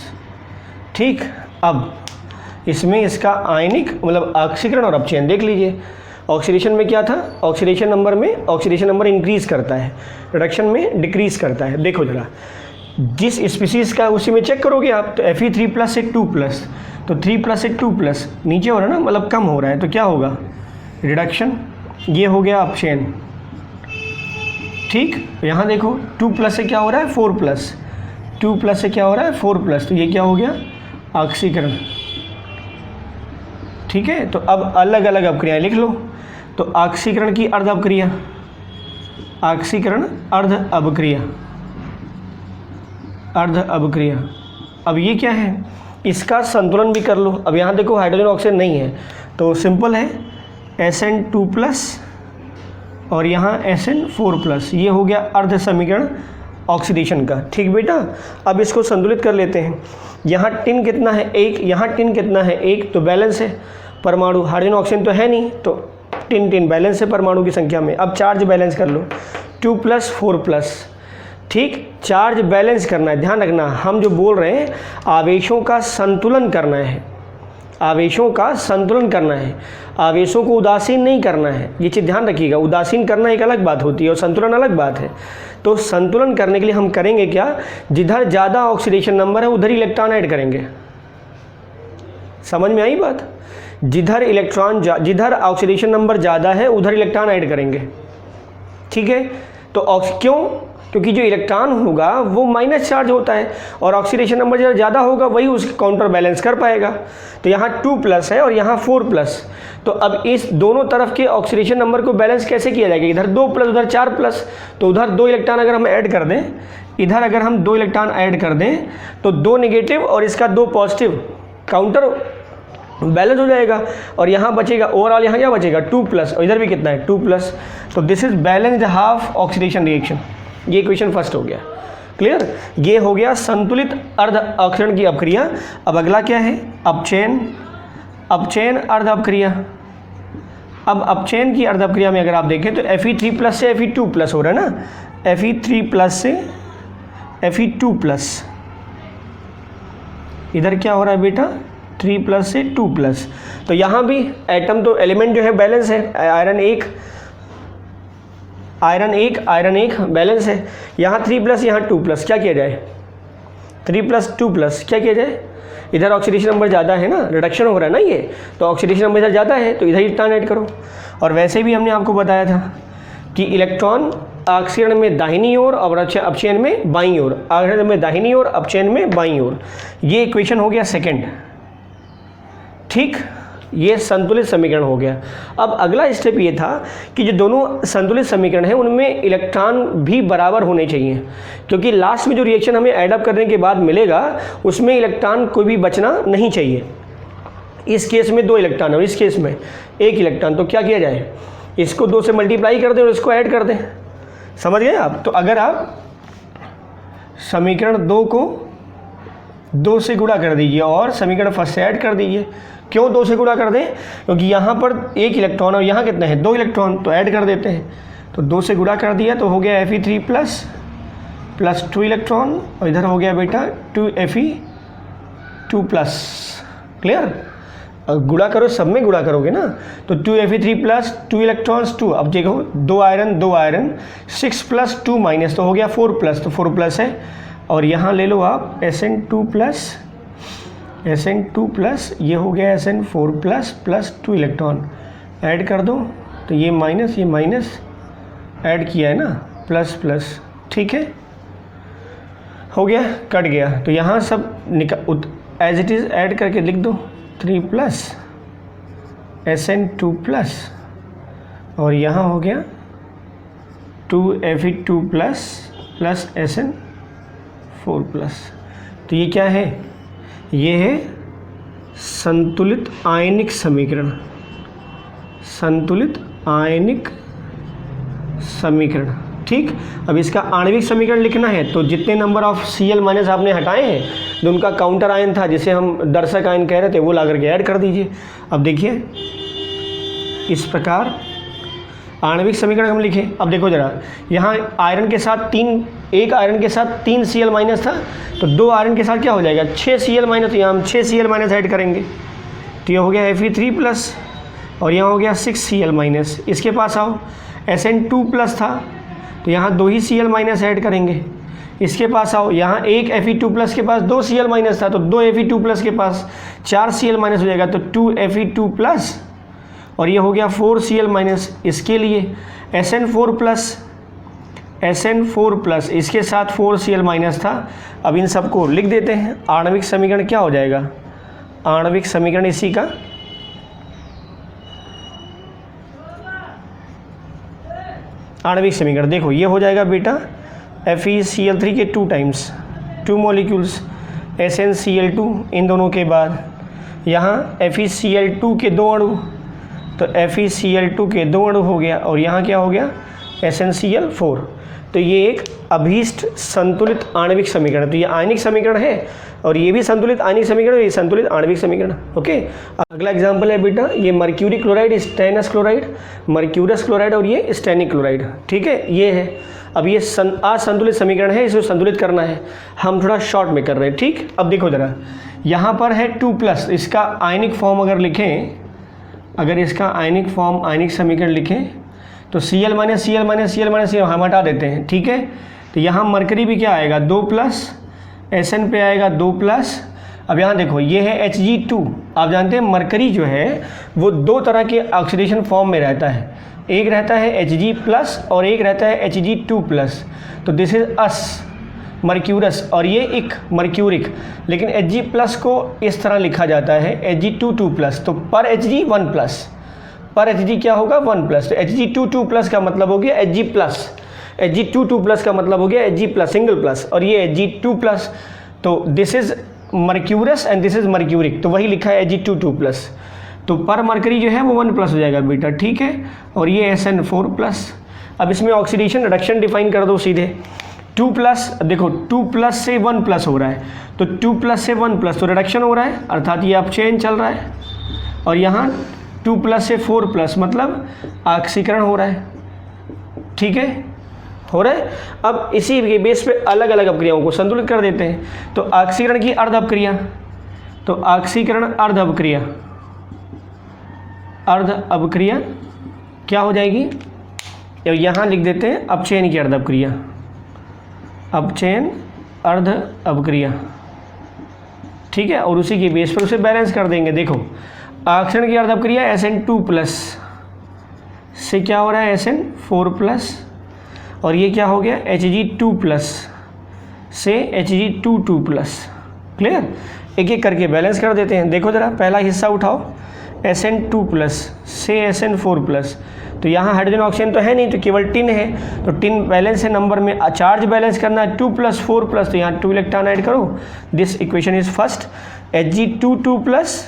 ठीक, अब इसमें इसका आयनिक मतलब ऑक्सीकरण और अपचयन देख लीजिए। ऑक्सीडेशन में क्या था, ऑक्सीडेशन नंबर में ऑक्सीडेशन नंबर इंक्रीज़ करता है, रिडक्शन में डिक्रीज़ करता है। देखो जरा, जिस स्पीसीज़ का उसी में चेक करोगे आप तो Fe3 प्लस से 2 प्लस, तो 3 प्लस से 2 प्लस नीचे हो रहा है ना, मतलब कम हो रहा है, तो क्या होगा, रिडक्शन। ये हो गया अपचयन। ठीक, यहाँ देखो 2 प्लस से क्या हो रहा है 4 प्लस, 2 प्लस से क्या हो रहा है 4 प्लस, तो ये क्या हो गया ऑक्सीकरण। ठीक है, तो अब अलग अलग अपक्रियाएं लिख लो। तो ऑक्सीकरण की अर्ध अपक्रिया, ऑक्सीकरण अर्ध अपक्रिया, अर्ध अपक्रिया। अब ये क्या है, इसका संतुलन भी कर लो। अब यहाँ देखो हाइड्रोजन ऑक्सीजन नहीं है तो सिंपल है Sn2 प्लस और यहाँ Sn4 प्लस, ये हो गया अर्ध समीकरण ऑक्सीडेशन का। ठीक बेटा, अब इसको संतुलित कर लेते हैं। यहाँ टिन कितना है 1, यहाँ टिन कितना है 1, तो बैलेंस है परमाणु। हाइड्रोजन ऑक्सीजन तो है नहीं तो टिन टिन बैलेंस है परमाणु की संख्या में। अब चार्ज बैलेंस कर लो, 2 प्लस 4 प्लस। ठीक, चार्ज बैलेंस करना है। ध्यान रखना, हम जो बोल रहे हैं आवेशों का संतुलन करना है, आवेशों का संतुलन करना है, आवेशों को उदासीन नहीं करना है। ये चीज़ ध्यान रखिएगा, उदासीन करना एक अलग बात होती है और संतुलन अलग बात है। तो संतुलन करने के लिए हम करेंगे क्या, जिधर ज़्यादा ऑक्सीडेशन नंबर है उधर इलेक्ट्रॉन ऐड करेंगे। समझ में आई बात, जिधर ऑक्सीडेशन नंबर ज़्यादा है उधर इलेक्ट्रॉन ऐड करेंगे। ठीक है, तो क्यों, क्योंकि जो इलेक्ट्रॉन होगा वो माइनस चार्ज होता है और ऑक्सीडेशन नंबर जब ज़्यादा होगा वही उसके काउंटर बैलेंस कर पाएगा। तो यहाँ 2 प्लस है और यहाँ 4 प्लस, तो अब इस दोनों तरफ के ऑक्सीडेशन नंबर को बैलेंस कैसे किया जाएगा, इधर 2 प्लस उधर 4 प्लस, तो उधर 2 इलेक्ट्रॉन अगर हम ऐड कर दें, इधर अगर हम 2 इलेक्ट्रॉन ऐड कर दें तो 2 नेगेटिव और इसका 2 पॉजिटिव, काउंटर बैलेंस हो जाएगा और यहाँ बचेगा ओवरऑल, यहाँ क्या बचेगा 2 प्लस और इधर भी कितना है 2 प्लस। तो this is balanced half oxidation reaction. ये क्वेश्चन फर्स्ट हो गया, क्लियर। ये हो गया संतुलित अर्ध ऑक्सीकरण की अपक्रिया। अब अगला क्या है, अपचयन, अपचयन अर्ध अपक्रिया। अब अपचयन की अर्ध अपक्रिया में अगर आप देखें तो Fe3 प्लस से Fe2 प्लस हो रहा है ना, Fe3 प्लस से Fe2 प्लस, इधर क्या हो रहा है बेटा 3 प्लस से 2 प्लस। तो यहाँ भी एटम तो एलिमेंट जो है बैलेंस है, आयरन 1 आयरन 1 बैलेंस है। यहाँ 3 प्लस यहाँ 2 प्लस, क्या किया जाए 3 प्लस 2 प्लस, क्या किया जाए, इधर ऑक्सीडेशन नंबर ज़्यादा है ना, रिडक्शन हो रहा है ना ये, तो ऑक्सीडेशन नंबर इधर ज़्यादा है तो इधर इलेक्ट्रॉन ऐड करो। और वैसे भी हमने आपको बताया था कि इलेक्ट्रॉन ऑक्सीकरण में दाहिनी ओर और अपचयन में बाईं ओर, ऑक्सीकरण में दाहिनी ओर, अपचयन में बाईं ओर। ये इक्वेशन हो गया सेकंड। ठीक, ये संतुलित समीकरण हो गया। अब अगला स्टेप ये था कि जो दोनों संतुलित समीकरण हैं उनमें इलेक्ट्रॉन भी बराबर होने चाहिए, क्योंकि लास्ट में जो रिएक्शन हमें ऐड अप करने के बाद मिलेगा उसमें इलेक्ट्रॉन कोई भी बचना नहीं चाहिए। इस केस में 2 इलेक्ट्रॉन और इस केस में 1 इलेक्ट्रॉन, तो क्या किया जाए, इसको 2 से मल्टीप्लाई कर दें और इसको ऐड कर दें। समझ गए आप। तो अगर आप समीकरण 2 को 2 से गुणा कर दीजिए और समीकरण फर्स्ट से ऐड कर दीजिए। क्यों 2 से गुणा कर दें, क्योंकि यहाँ पर 1 इलेक्ट्रॉन और यहाँ कितना है 2 इलेक्ट्रॉन, तो ऐड कर देते हैं। तो 2 से गुणा कर दिया तो हो गया Fe3 प्लस प्लस 2 इलेक्ट्रॉन और इधर हो गया बेटा 2 Fe2 प्लस। क्लियर, गुणा करो, सब में गुणा करोगे ना, तो 2 Fe3 प्लस 2 इलेक्ट्रॉन्स 2। अब देखो 2 आयरन 6 प्लस 2 माइनस, तो हो गया 4 प्लस, तो 4 प्लस है। और यहाँ ले लो आप Sn2 प्लस, ये हो गया Sn4 plus plus 2 electron, add कर दो तो ये माइनस ऐड किया है ना, प्लस प्लस। ठीक है, हो गया, कट गया। तो यहाँ सब एज इट इज़ ऐड करके लिख दो, 3 प्लस Sn2 प्लस और यहाँ हो गया 2 Fe2 plus plus Sn4 plus. तो ये क्या है, ये है संतुलित आयनिक समीकरण, संतुलित आयनिक समीकरण। ठीक। अब इसका आणविक समीकरण लिखना है तो जितने नंबर ऑफ Cl माइनस आपने हटाए हैं जो उनका काउंटर आयन था जिसे हम दर्शक आयन कह रहे थे वो ला करके ऐड कर दीजिए। अब देखिए इस प्रकार आणविक समीकरण हम लिखें। अब देखो जरा, यहाँ आयरन के साथ एक आयरन के साथ 3 Cl माइनस था तो 2 आयरन के साथ क्या हो जाएगा 6 Cl माइनस, तो यहाँ हम 6 Cl माइनस ऐड करेंगे तो ये हो गया Fe3 प्लस और यहाँ हो गया 6 Cl माइनस। इसके पास आओ, Sn2 प्लस था तो यहाँ 2 ही Cl माइनस ऐड करेंगे। इसके पास आओ, यहाँ एक Fe2 प्लस के पास 2 Cl माइनस था तो 2 Fe2 प्लस के पास 4 Cl माइनस हो जाएगा तो 2 Fe2 प्लस और ये हो गया 4 Cl माइनस। इसके लिए Sn4 प्लस इसके साथ 4 Cl माइनस था। अब इन सबको लिख देते हैं। आणविक समीकरण क्या हो जाएगा, आणविक समीकरण इसी का आणविक समीकरण देखो ये हो जाएगा बेटा FeCl3 के 2 टाइम्स 2 मॉलिक्यूल्स SnCl2 इन दोनों के बाद यहाँ FeCl2 के 2 अणु तो FeCl2 के 2 अणु हो गया और यहाँ क्या हो गया SnCl4। तो ये एक अभीष्ट संतुलित आणविक समीकरण, तो ये आयनिक समीकरण है और ये भी संतुलित आयनिक समीकरण, ये संतुलित आणविक समीकरण। ओके, अगला एग्जांपल है बेटा ये mercury chloride, stannous chloride, mercurous chloride और ये स्टेनिक क्लोराइड। ठीक है, ये है। अब ये असंतुलित समीकरण है, इसे संतुलित करना है, हम थोड़ा शॉर्ट में कर रहे हैं। ठीक, अब देखो जरा, यहाँ पर है 2+, इसका आयनिक फॉर्म अगर लिखें, अगर इसका आयनिक फॉर्म आयनिक समीकरण लिखें तो Cl minus Cl minus Cl minus हम हटा देते हैं। ठीक है, तो यहाँ मरकरी भी क्या आएगा 2+, Sn पे आएगा 2+। अब यहाँ देखो ये है Hg2। आप जानते हैं मरकरी जो है वो 2 तरह के ऑक्सीडेशन फॉर्म में रहता है, एक रहता है Hg+ और एक रहता है Hg2+। तो दिस इज अस मर्क्यूरस और ये एक मर्क्यूरिक, लेकिन Hg+ को इस तरह लिखा जाता है Hg2+। तो पर Hg 1+, पर Hg क्या होगा 1+। तो Hg2+ का मतलब हो गया Hg+, Hg2+ का मतलब हो गया Hg+, सिंगल प्लस, और ये Hg2+। तो this is mercurous and this is mercuric, तो वही लिखा है Hg2+। तो पर मरकरी जो है वो 1+ हो जाएगा बेटा। ठीक है, और ये Sn4+। अब इसमें ऑक्सीडेशन रिडक्शन डिफाइन कर दो सीधे। 2+, देखो 2+ से 1+ हो रहा है तो 2+ से 1+ तो रिडक्शन हो रहा है, अर्थात ये अपचयन चल रहा है। और यहाँ 2+ से 4+ मतलब ऑक्सीकरण हो रहा है। ठीक है, हो रहा है। अब इसी के बेस पे अलग अलग अपक्रियाओं को संतुलित कर देते हैं। तो ऑक्सीकरण की अर्ध अपक्रिया, तो ऑक्सीकरण अर्ध अपक्रिया, अर्ध अपक्रिया क्या हो जाएगी, यहाँ लिख देते हैं अपचयन की अर्ध अपक्रिया, अपचयन अर्ध अपक्रिया। ठीक है, और उसी के बेस पर उसे बैलेंस कर देंगे। देखो ऑक्सीकरण की अर्ध अपक्रिया Sn2+ से क्या हो रहा है Sn4+, और ये क्या हो गया Hg2+ से Hg2+। क्लियर, एक एक करके बैलेंस कर देते हैं। देखो ज़रा पहला हिस्सा उठाओ, Sn2+ से Sn4+। तो यहाँ हाइड्रोजन ऑक्सीजन तो है नहीं, तो केवल टिन है, तो टिन बैलेंस है नंबर में। चार्ज बैलेंस करना है 2+, 4+, तो यहाँ 2 इलेक्ट्रॉन ऐड करो। This equation is first Hg2+,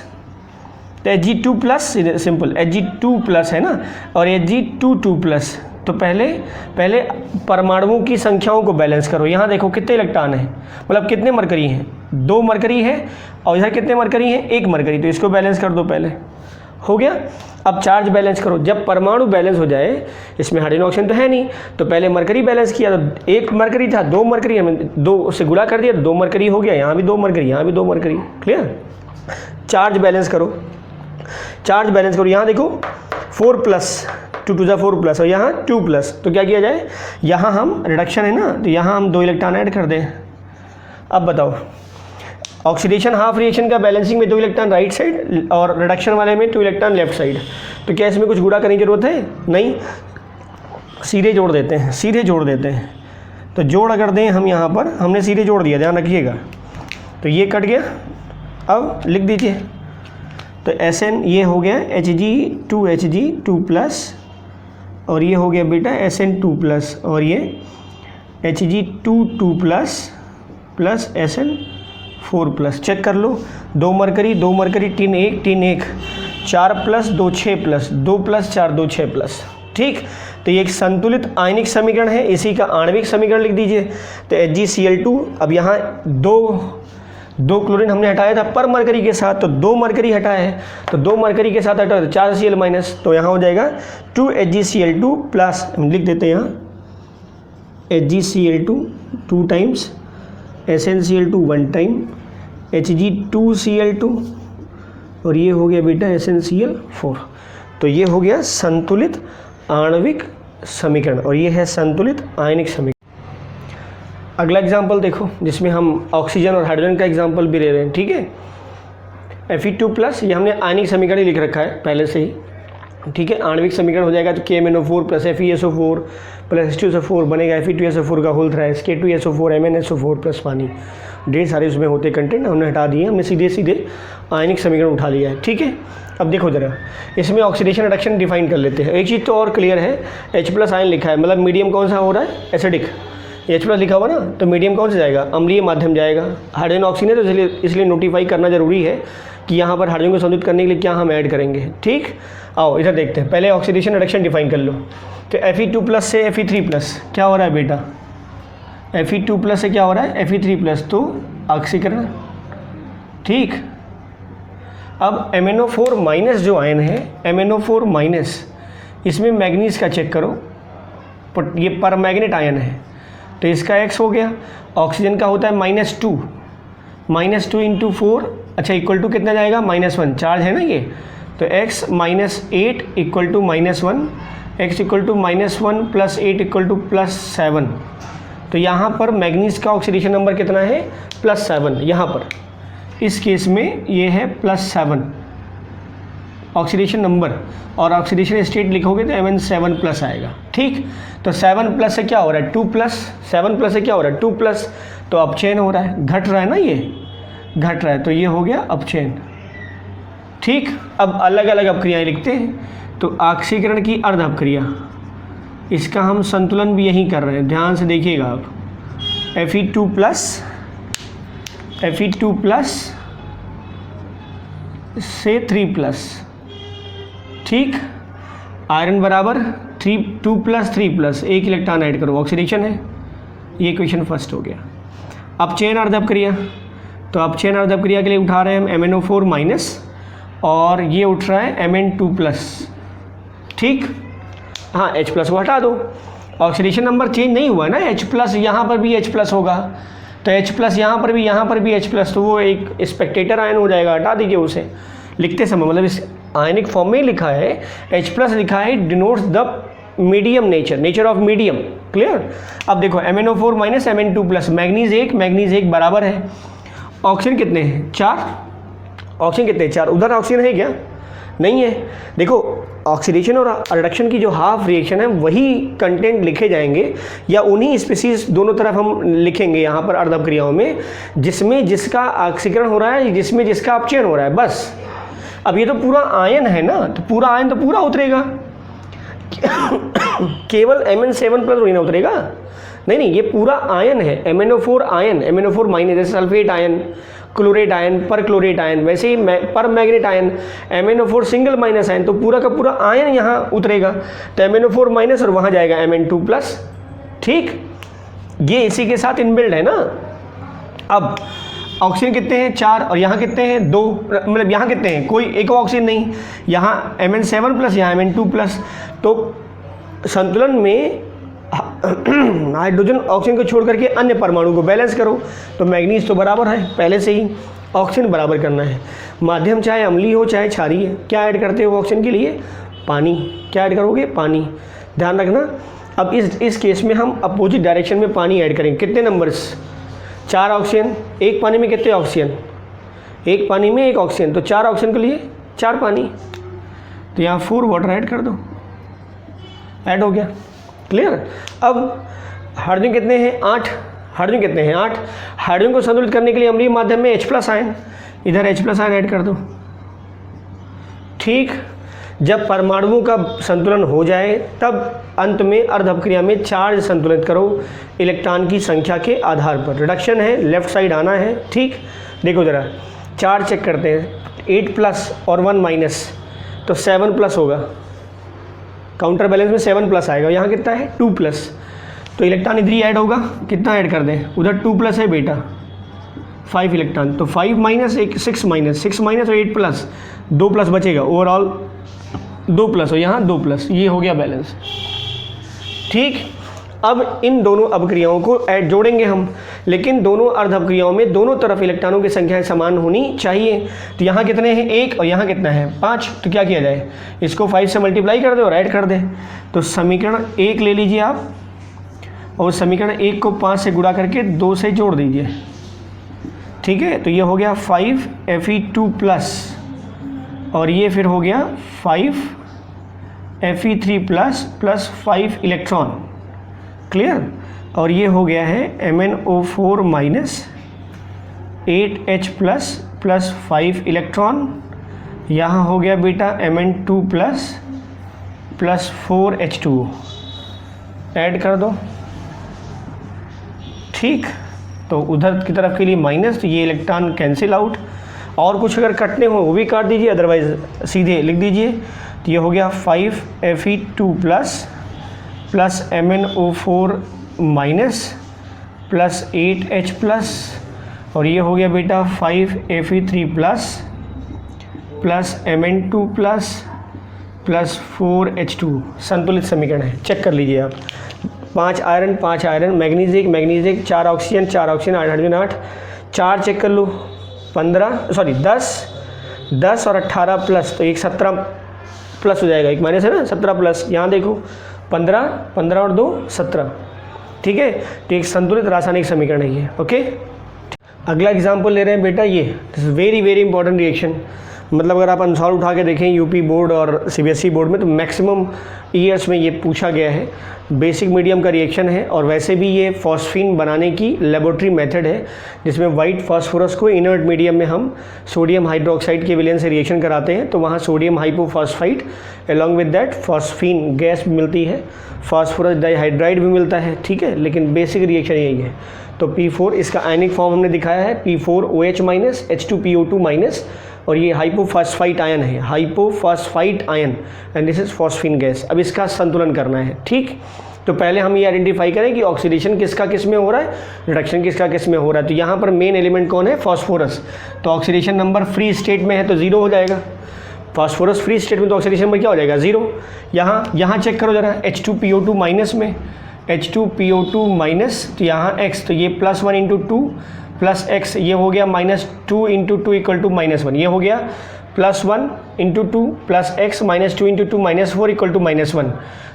तो Hg2+ सिंपल Hg2+ है ना, और Hg2+। तो पहले परमाणुओं की संख्याओं को बैलेंस करो। यहाँ देखो कितने इलेक्ट्रॉन हैं, मतलब कितने मरकरी हैं, 2 मरकरी है, और इधर कितने मरकरी हैं, 1 मरकरी, तो इसको बैलेंस कर दो पहले। हो गया। अब चार्ज बैलेंस करो। जब परमाणु बैलेंस हो जाए, इसमें हाइड्रोजन ऑक्सीजन तो है नहीं, तो पहले मरकरी बैलेंस किया, तो 1 मरकरी था, 2 मरकरी, हमें 2 से गुणा कर दिया, 2 मरकरी हो गया। यहाँ भी 2 मरकरी, यहाँ भी 2 मरकरी। क्लियर। चार्ज बैलेंस करो, चार्ज बैलेंस करो। यहाँ देखो 4+, 2 to the 4+, और यहाँ 2+, तो क्या किया जाए, यहाँ हम रिडक्शन है ना, तो यहाँ हम 2 इलेक्ट्रॉन ऐड कर दें। अब बताओ, ऑक्सीडेशन हाफ रिएक्शन का बैलेंसिंग में 2 इलेक्ट्रॉन राइट साइड और रिडक्शन वाले में 2 इलेक्ट्रॉन लेफ्ट साइड। तो क्या इसमें कुछ गुणा करने की जरूरत है, नहीं, सीधे जोड़ देते हैं, सीधे जोड़ देते हैं। तो जोड़ अगर दें हम यहाँ पर, हमने सीधे जोड़ दिया, ध्यान रखिएगा। तो ये कट गया, अब लिख दीजिए। तो Sn ये हो गया Hg2+ और ये हो गया बेटा Sn2+, और ये Hg2+ प्लस Sn4+। चेक कर लो, 2 मरकरी, 2 मरकरी, टिन 1, 4+2 6+, 2+4 2 6+। ठीक, तो ये एक संतुलित आयनिक समीकरण है, इसी का आणविक समीकरण लिख दीजिए। तो HgCl2, अब यहाँ दो क्लोरीन हमने हटाया था पर मरकरी के साथ, तो 2 मरकरी हटाया है, तो 2 मरकरी के साथ हटाया तो 4 Cl माइनस, तो यहाँ हो जाएगा 2 HgCl2 प्लस, हम लिख देते हैं यहाँ HgCl2 2 times, SnCl2 1 time, Hg2Cl2, और ये हो गया बेटा SnCl4। तो ये हो गया संतुलित आणविक समीकरण और ये है संतुलित आयनिक समीकरण। अगला एग्जाम्पल देखो, जिसमें हम ऑक्सीजन और हाइड्रोजन का एग्जाम्पल भी ले रहे हैं, ठीक है। Fe2+, ये हमने आयनिक समीकरण लिख रखा है पहले से ही, ठीक है। आणविक समीकरण हो जाएगा तो KMnO4 plus FeSO4 plus H2SO4 बनेगा Fe2SO4 का whole thrice K2SO4 MnSO4 plus पानी। ढेर सारे उसमें होते कंटेंट हमने हटा दिए, हमने सीधे आयनिक समीकरण उठा लिया है, ठीक है। अब देखो ज़रा, इसमें ऑक्सीडेशन रिडक्शन डिफाइन कर लेते हैं। एक चीज़ तो और क्लियर है, H+ आयन लिखा है, मतलब मीडियम कौन सा हो रहा है, एसिडिक। H+ लिखा हुआ ना, तो मीडियम कौन सा जाएगा, अम्लीय माध्यम जाएगा। हाइड्रोजन ऑक्सीजन है, तो इसलिए नोटिफाई करना जरूरी है कि यहाँ पर हाइड्रोजन को संतुलित करने के लिए क्या हम ऐड करेंगे, ठीक। आओ इधर देखते हैं, पहले ऑक्सीडेशन रिडक्शन डिफाइन कर लो। तो Fe2+ से Fe3+ क्या हो रहा है बेटा, Fe2+ से क्या हो रहा है, Fe3+, तो ऑक्सीकरण, ठीक। अब MnO4- जो आयन है, MnO4-, इसमें मैग्नीज का चेक करो, ये परमैग्नेट आयन है, तो इसका X हो गया। ऑक्सीजन का होता है -2, -2 × 4, अच्छा इक्वल टू कितना जाएगा, -1, चार्ज है ना ये, तो X -8 = -1, X = -1 + 8 = +7। तो यहाँ पर मैग्नीज का ऑक्सीडेशन नंबर कितना है, +7। यहाँ पर इस केस में ये है +7 ऑक्सीडेशन नंबर, और ऑक्सीडेशन स्टेट लिखोगे तो Mn7+ आएगा, ठीक। तो 7+ से क्या हो रहा है, 2+, 7+ से क्या हो रहा है, 2+, तो अपचयन हो रहा है, घट रहा है ना, ये घट रहा है, तो ये हो गया अपचयन, ठीक। अब अलग अलग अपक्रियाएँ लिखते हैं, तो ऑक्सीकरण की अर्ध अपक्रिया, इसका हम संतुलन भी यहीं कर रहे हैं, ध्यान से देखिएगा आप। Fe2+ से 3+, ठीक। आयरन बराबर 2+, 3+, 1 इलेक्ट्रॉन ऐड करो, ऑक्सीडेशन है, ये क्वेश्चन फर्स्ट हो गया। अपचयन अर्ध अपक्रिया, तो अपचयन अर्ध अपक्रिया के लिए उठा रहे हैं हम MnO4- और ये उठ रहा है Mn2+, ठीक। हाँ, H+ को हटा दो, ऑक्सीडेशन नंबर चेंज नहीं हुआ है ना, H+, यहाँ पर भी H+ होगा, तो H+ यहाँ पर भी H+, तो वो एक स्पेक्टेटर आयन हो जाएगा, हटा दीजिए उसे लिखते समय, मतलब इस आयनिक फॉर्म में ही लिखा है, H+ लिखा है, denotes the medium nature of medium, clear. अब देखो MnO4- Mn2+, मैग्नीज 1 बराबर है, ऑक्सीजन कितने हैं, 4, ऑक्सीजन कितने हैं, 4, उधर ऑक्सीजन है क्या, नहीं है। देखो ऑक्सीडेशन और रिडक्शन की जो हाफ रिएक्शन है वही कंटेंट लिखे जाएंगे, या उन्हीं स्पीसीज दोनों तरफ हम लिखेंगे यहाँ पर अर्ध अपक्रियाओं में, जिसमें जिसका ऑक्सीकरण हो रहा है, जिसमें जिसका अपचयन हो रहा है, बस। अब ये तो पूरा आयन है ना, तो पूरा आयन तो पूरा उतरेगा, केवल Mn7+ वही ना उतरेगा, नहीं, ये पूरा आयन है, MnO4 आयन, MnO4- जैसे सल्फेट आयन, क्लोरेट आयन, पर क्लोरेट आयन, वैसे ही पर manganate ion, MnO4 single- ion, तो पूरा का पूरा आयन यहाँ उतरेगा, तो MnO4- और वहाँ जाएगा Mn2+, ठीक। ये इसी के साथ इनबिल्ड है ना। अब ऑक्सीजन कितने हैं, 4, और यहाँ कितने हैं, 2, मतलब यहाँ कितने हैं, कोई एक ऑक्सीजन नहीं, यहाँ Mn7+, यहाँ Mn2+, तो संतुलन में हाइड्रोजन ऑक्सीजन को छोड़ करके अन्य परमाणु को बैलेंस करो, तो मैग्नीज तो बराबर है पहले से ही, ऑक्सीजन बराबर करना है। माध्यम चाहे अम्लीय हो चाहे क्षारीय है, क्या ऐड करते हो ऑक्सीजन के लिए, पानी, क्या ऐड करोगे, पानी, ध्यान रखना। अब इस केस में हम अपोजिट डायरेक्शन में पानी ऐड करेंगे, कितने नंबर्स, 4 ऑक्सीजन, एक पानी में कितने ऑक्सीजन, एक पानी में 1 ऑक्सीजन, तो 4 ऑक्सीजन के लिए 4 पानी, तो यहाँ 4 वाटर ऐड कर दो, ऐड हो गया, क्लियर। अब हाइड्रोजन कितने हैं, 8, हाइड्रोजन कितने हैं, 8, हाइड्रोजन को संतुलित करने के लिए अम्लीय माध्यम में H+ आयन, इधर H+ आयन ऐड कर दो, ठीक। जब परमाणुओं का संतुलन हो जाए तब अंत में अर्ध अपक्रिया में चार्ज संतुलित करो इलेक्ट्रॉन की संख्या के आधार पर, रिडक्शन है, लेफ्ट साइड आना है, ठीक। देखो ज़रा चार्ज चेक करते हैं, 8+ और 1- तो 7+ होगा, काउंटर बैलेंस में 7 प्लस आएगा, यहाँ कितना है 2 प्लस, तो इलेक्ट्रॉन इधर ही ऐड होगा, कितना ऐड कर दें, उधर 2 प्लस है बेटा 5 इलेक्ट्रॉन, तो 5 माइनस 6 माइनस और 8 प्लस 2 प्लस बचेगा, ओवरऑल 2 प्लस और यहाँ 2 प्लस, ये हो गया बैलेंस। ठीक, अब इन दोनों अपक्रियाओं को ऐड जोड़ेंगे हम, लेकिन दोनों अर्ध अपक्रियाओं में दोनों तरफ इलेक्ट्रॉनों की संख्याएं समान होनी चाहिए। तो यहाँ कितने हैं 1 और यहाँ कितना है 5, तो क्या किया जाए, इसको 5 से मल्टीप्लाई कर दे और ऐड कर दे। तो समीकरण 1 ले लीजिए आप, और समीकरण 1 को 5 से गुणा करके 2 से जोड़ दीजिए। ठीक है, तो ये हो गया 5 Fe2 प्लस, और ये फिर हो गया 5 Fe3 plus plus 5 electron, clear, और ये हो गया है MnO4 minus 8H plus plus 5 electron, यहाँ हो गया बेटा Mn2 plus plus 4H2O, add कर दो। ठीक, तो उधर की तरफ के लिए माइनस, तो ये इलेक्ट्रॉन कैंसिल आउट, और कुछ अगर कटने हो वो भी काट दीजिए, अदरवाइज सीधे लिख दीजिए। तो ये हो गया 5 Fe2 plus plus MnO4 minus plus 8H plus, और ये हो गया बेटा 5 Fe3 plus plus Mn2 plus plus 4H2, संतुलित समीकरण है, चेक कर लीजिए आप। 5 iron, manganese 1, 4 oxygen, 8 hydrogen 8, 4 check कर लो, 10 और 18 प्लस, तो एक 17 प्लस हो जाएगा, एक माइनस है ना, 17 प्लस, यहाँ देखो 15 और 2 17। ठीक है, तो एक संतुलित रासायनिक समीकरण है ये। ओके, अगला एग्जाम्पल ले रहे हैं बेटा, ये this is very very important reaction, मतलब अगर आप आंसर उठा के देखें यूपी बोर्ड और सीबीएसई बोर्ड में, तो मैक्सिमम ईयर्स में ये पूछा गया है। बेसिक मीडियम का रिएक्शन है, और वैसे भी ये फॉस्फीन बनाने की लेबोरेटरी मेथड है, जिसमें वाइट फास्फोरस को इनर्ट मीडियम में हम सोडियम हाइड्रोक्साइड के विलयन से रिएक्शन कराते हैं, तो वहाँ sodium hypophosphite along with that phosphine gas मिलती है, फास्फोरस डाइहाइड्राइड भी मिलता है। ठीक है, लेकिन बेसिक रिएक्शन यही है। तो P4 इसका आयनिक फॉर्म हमने दिखाया है, P4OH माइनस H2PO2 माइनस, और ये हाइपोफॉस्फाइट आयन है, hypophosphite ion, and this is phosphine gas. अब इसका संतुलन करना है। ठीक, तो पहले हम ये आइडेंटिफाई करें कि ऑक्सीडेशन किसका किस में हो रहा है, रिडक्शन किसका किस में हो रहा है। तो यहाँ पर मेन एलिमेंट कौन है, फास्फोरस, तो ऑक्सीडेशन नंबर फ्री स्टेट में है तो 0 हो जाएगा, फास्फोरस फ्री स्टेट में, तो ऑक्सीडेशन नंबर क्या हो जाएगा 0। यहाँ चेक करो जरा, H2PO2 माइनस में, H2PO2 माइनस, तो यहाँ x, तो ये +1 × 2 प्लस x, ये हो गया -2 × 2 = -1, ये हो गया +1 × 2 प्लस x -2 × 2 -4 = -1,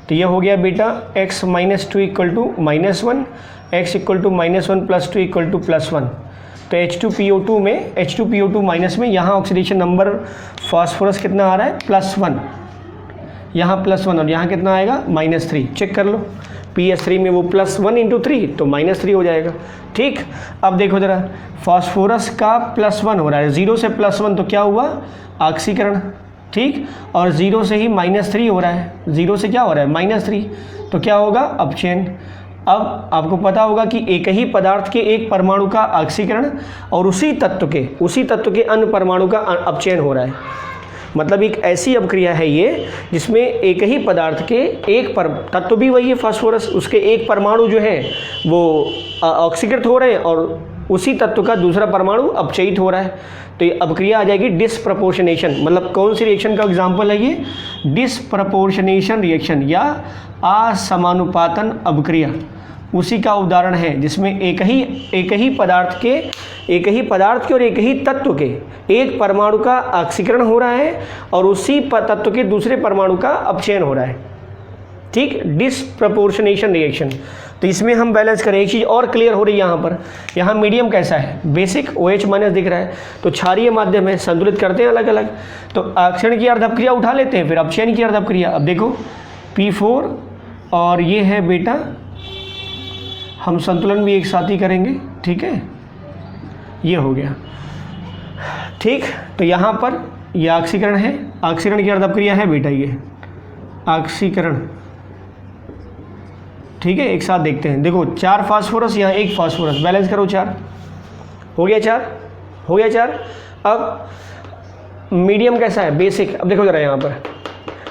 तो ये हो गया बेटा x -2 = -1, x = -1 + 2 = +1। तो H2PO2 में, H2PO2 माइनस में यहाँ ऑक्सीडेशन नंबर फास्फोरस कितना आ रहा है +1, यहाँ +1, और यहाँ कितना आएगा -3। चेक कर लो, PS3 में वो +1 × 3 तो -3 हो जाएगा। ठीक, अब देखो जरा, फास्फोरस का +1 हो रहा है, 0 से +1 तो क्या हुआ, ऑक्सीकरण। ठीक, और 0 से ही -3 हो रहा है, 0 से क्या हो रहा है -3, तो क्या होगा, अपचयन। अब आपको पता होगा कि एक ही पदार्थ के एक परमाणु का ऑक्सीकरण और उसी तत्व के अन्य परमाणु का अपचयन हो रहा है। मतलब एक ऐसी अपक्रिया है ये जिसमें एक ही पदार्थ के एक तत्व भी वही है फास्फोरस, उसके एक परमाणु जो है वो ऑक्सीकृत हो रहे हैं और उसी तत्व का दूसरा परमाणु अपचयित हो रहा है। तो ये अपक्रिया आ जाएगी डिसप्रपोर्शनेशन। मतलब कौन सी रिएक्शन का एग्जाम्पल है ये, डिसप्रपोर्शनेशन रिएक्शन या असमानुपातन अपक्रिया, उसी का उदाहरण है जिसमें एक ही पदार्थ के और एक ही तत्व के एक परमाणु का ऑक्सीकरण हो रहा है और उसी तत्व के दूसरे परमाणु का अपचयन हो रहा है। ठीक, डिसप्रपोर्शनेशन रिएक्शन। तो इसमें हम बैलेंस करें, एक चीज़ और क्लियर हो रही है यहाँ पर, यहाँ मीडियम कैसा है, बेसिक OH माइनस दिख रहा है, तो क्षारीय माध्यम है, संतुलित करते हैं अलग अलग। तो ऑक्सीकरण की अर्ध अपक्रिया उठा लेते हैं, फिर अपचयन की अर्ध अपक्रिया। अब देखो P4 और ये है बेटा, हम संतुलन भी एक साथ ही करेंगे। ठीक है, ये हो गया। ठीक, तो यहाँ पर ये ऑक्सीकरण है, ऑक्सीकरण की अर्ध अपक्रिया है बेटा ये ऑक्सीकरण। ठीक है, एक साथ देखते हैं। देखो 4 फास्फोरस, यहाँ 1 फास्फोरस, बैलेंस करो, 4 हो गया, 4। अब मीडियम कैसा है, बेसिक। अब देखो जरा यहाँ पर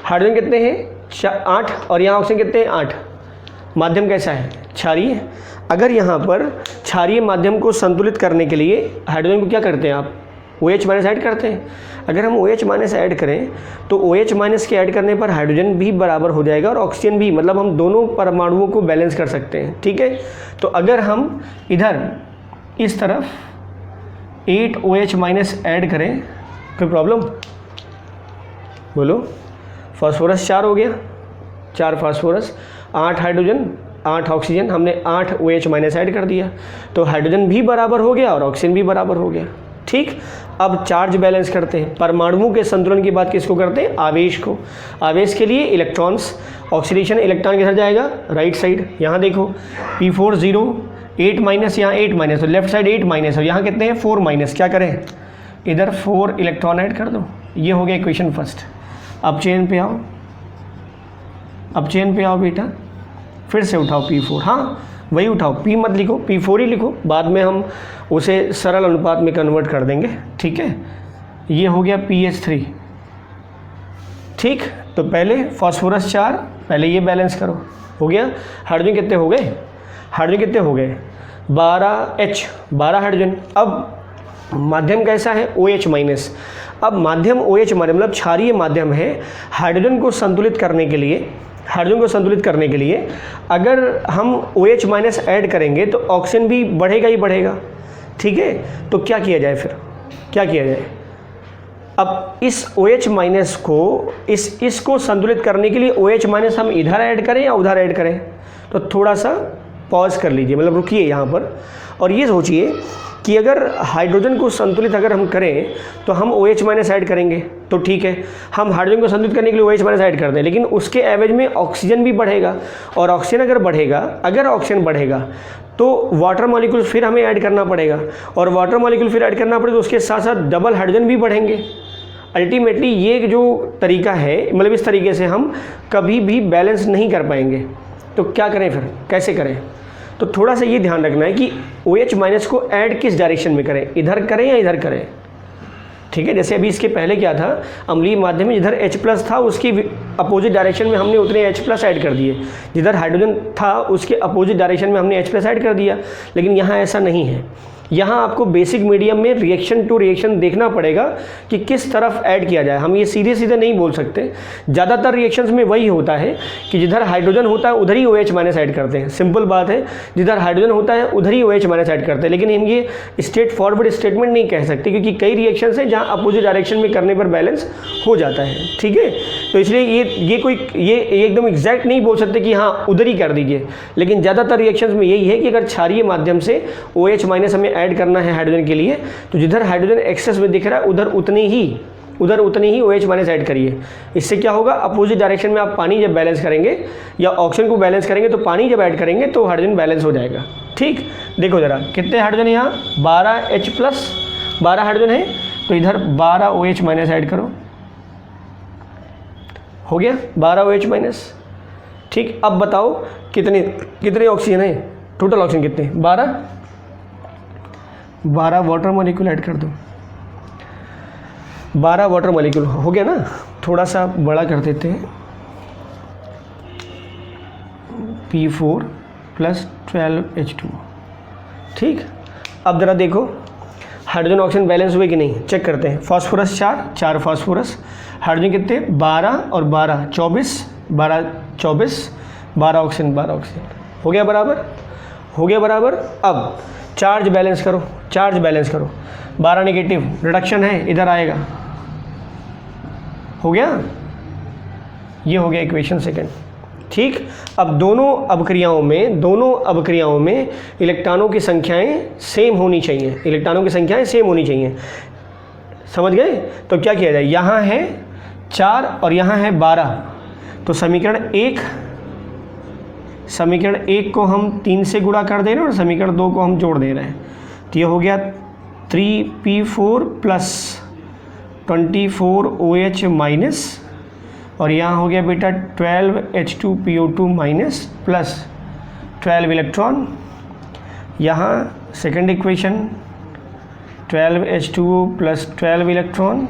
हाइड्रोजन कितने हैं, 8 और यहाँ ऑक्सीजन कितने हैं 8। माध्यम कैसा है क्षारीय। अगर यहाँ पर क्षारीय माध्यम को संतुलित करने के लिए हाइड्रोजन को क्या करते हैं आप OH माइनस ऐड करते हैं। अगर हम OH माइनस ऐड करें तो OH माइनस के ऐड करने पर हाइड्रोजन भी बराबर हो जाएगा और ऑक्सीजन भी, मतलब हम दोनों परमाणुओं को बैलेंस कर सकते हैं। ठीक है, तो अगर हम इधर इस तरफ 8 OH माइनस ऐड करें कोई प्रॉब्लम बोलो। फास्फोरस 4 हो गया, 4 फास्फोरस, 8 हाइड्रोजन 8 ऑक्सीजन, हमने 8 OH माइनस ऐड कर दिया तो हाइड्रोजन भी बराबर हो गया और ऑक्सीजन भी बराबर हो गया। ठीक, अब चार्ज बैलेंस करते हैं। परमाणुओं के संतुलन की बात किसको करते हैं आवेश को। आवेश के लिए इलेक्ट्रॉन्स, ऑक्सीडेशन इलेक्ट्रॉन किधर जाएगा राइट साइड। यहाँ देखो P4 0 8 माइनस, यहाँ 8 माइनस, तो लेफ्ट साइड 8 माइनस और यहाँ कितने हैं 4 माइनस। क्या करें इधर 4 इलेक्ट्रॉन ऐड कर दो। ये हो गया इक्वेशन फर्स्ट। अब चेन पे आओ, अब चेन पे आओ बेटा, फिर से उठाओ P4, हाँ वही उठाओ, P मत लिखो P4 ही लिखो, बाद में हम उसे सरल अनुपात में कन्वर्ट कर देंगे। ठीक है, ये हो गया PH3। ठीक, तो पहले फास्फोरस 4, पहले ये बैलेंस करो, हो गया। हाइड्रोजन कितने हो गए, हाइड्रोजन कितने हो गए 12H, 12 हाइड्रोजन। अब माध्यम कैसा है OH माइनस। अब माध्यम OH माध्यम मतलब क्षारीय माध्यम है। हाइड्रोजन को संतुलित करने के लिए, हाइड्रोजन को संतुलित करने के लिए अगर हम OH माइनस ऐड करेंगे तो ऑक्सीजन भी बढ़ेगा ही बढ़ेगा। ठीक है, तो क्या किया जाए फिर, क्या किया जाए। अब इस OH माइनस को इसको संतुलित करने के लिए OH माइनस हम इधर ऐड करें या उधर ऐड करें। तो थोड़ा सा पॉज कर लीजिए, मतलब रुकिए यहाँ पर और ये सोचिए कि अगर हाइड्रोजन को संतुलित अगर हम करें तो हम OH माइनस ऐड करेंगे तो ठीक है, हम हाइड्रोजन को संतुलित करने के लिए OH माइनस ऐड कर दें, लेकिन उसके एवरेज में ऑक्सीजन भी बढ़ेगा और ऑक्सीजन अगर बढ़ेगा, अगर ऑक्सीजन बढ़ेगा तो वाटर मॉलिक्यूल फिर हमें ऐड करना पड़ेगा और वाटर मॉलिक्यूल फिर ऐड करना पड़ेगा तो उसके साथ साथ डबल हाइड्रोजन भी बढ़ेंगे। अल्टीमेटली ये जो तरीका है, मतलब इस तरीके से हम कभी भी बैलेंस नहीं कर पाएंगे। तो क्या करें फिर, कैसे करें। तो थोड़ा सा ये ध्यान रखना है कि OH माइनस को ऐड किस डायरेक्शन में करें, इधर करें या इधर करें। ठीक है, जैसे अभी इसके पहले क्या था, अम्लीय माध्यम में जिधर H प्लस था उसकी अपोजिट डायरेक्शन में हमने उतने H प्लस ऐड कर दिए, जिधर हाइड्रोजन था उसके अपोजिट डायरेक्शन में हमने H प्लस ऐड कर दिया। लेकिन यहाँ ऐसा नहीं है, यहाँ आपको बेसिक मीडियम में रिएक्शन टू रिएक्शन देखना पड़ेगा कि किस तरफ ऐड किया जाए। हम ये सीधे सीधे नहीं बोल सकते। ज़्यादातर रिएक्शंस में वही होता है कि जिधर हाइड्रोजन होता है उधर ही OH माइनस ऐड करते हैं। सिंपल बात है, जिधर हाइड्रोजन होता है उधर ही OH माइनस ऐड करते हैं। लेकिन हम ये स्ट्रेट फॉरवर्ड स्टेटमेंट नहीं कह सकते क्योंकि कई रिएक्शंस हैं जहाँ अपोजिट डायरेक्शन में करने पर बैलेंस हो जाता है। ठीक है, तो इसलिए ये एकदम एग्जैक्ट नहीं बोल सकते कि हाँ उधर ही कर दीजिए। लेकिन ज़्यादातर रिएक्शंस में यही है कि अगर क्षारीय माध्यम से OH माइनस हमें ऐड करना है हाइड्रोजन के लिए तो जिधर हाइड्रोजन एक्सेस में दिख रहा है उधर उतने ही OH माइनस ऐड करिए। इससे क्या होगा, अपोजिट डायरेक्शन में आप पानी जब बैलेंस करेंगे या ऑक्सीजन को बैलेंस करेंगे तो पानी जब ऐड करेंगे तो हाइड्रोजन बैलेंस हो जाएगा। ठीक, देखो ज़रा कितने हाइड्रोजन यहाँ 12H प्लस 12 हाइड्रोजन है तो इधर 12 OH माइनस ऐड करो, हो गया 12 OH माइनस। ठीक, अब बताओ कितने ऑक्सीजन है, टोटल ऑक्सीजन कितने 12 वाटर मॉलिक्यूल ऐड कर दो। 12 वाटर मॉलिक्यूल हो गया ना। थोड़ा सा बड़ा कर देते हैं, P4 प्लस 12H2। ठीक, अब ज़रा देखो हाइड्रोजन ऑक्सीजन बैलेंस हुए कि नहीं, चेक करते हैं। फास्फोरस 4 फास्फोरस, हाइड्रोजन कितने 12 और 12 24, 12 ऑक्सीजन 12 ऑक्सीजन, हो गया बराबर, हो गया बराबर। अब चार्ज बैलेंस करो, 12 नेगेटिव रिडक्शन है इधर आएगा, हो गया, ये हो गया इक्वेशन सेकंड। ठीक, अब दोनों अभिक्रियाओं में इलेक्ट्रॉनों की संख्याएं सेम होनी चाहिए, समझ गए। तो क्या किया जाए, यहाँ है 4 और यहाँ है 12, तो समीकरण 1 को हम 3 से गुणा कर दे रहे हैं और समीकरण 2 को हम जोड़ दे रहे हैं। तो ये हो गया 3P4 प्लस 24 OH माइनस और यहाँ हो गया बेटा 12H2PO2 माइनस प्लस 12 इलेक्ट्रॉन। यहाँ second equation 12H2O plus 12 electron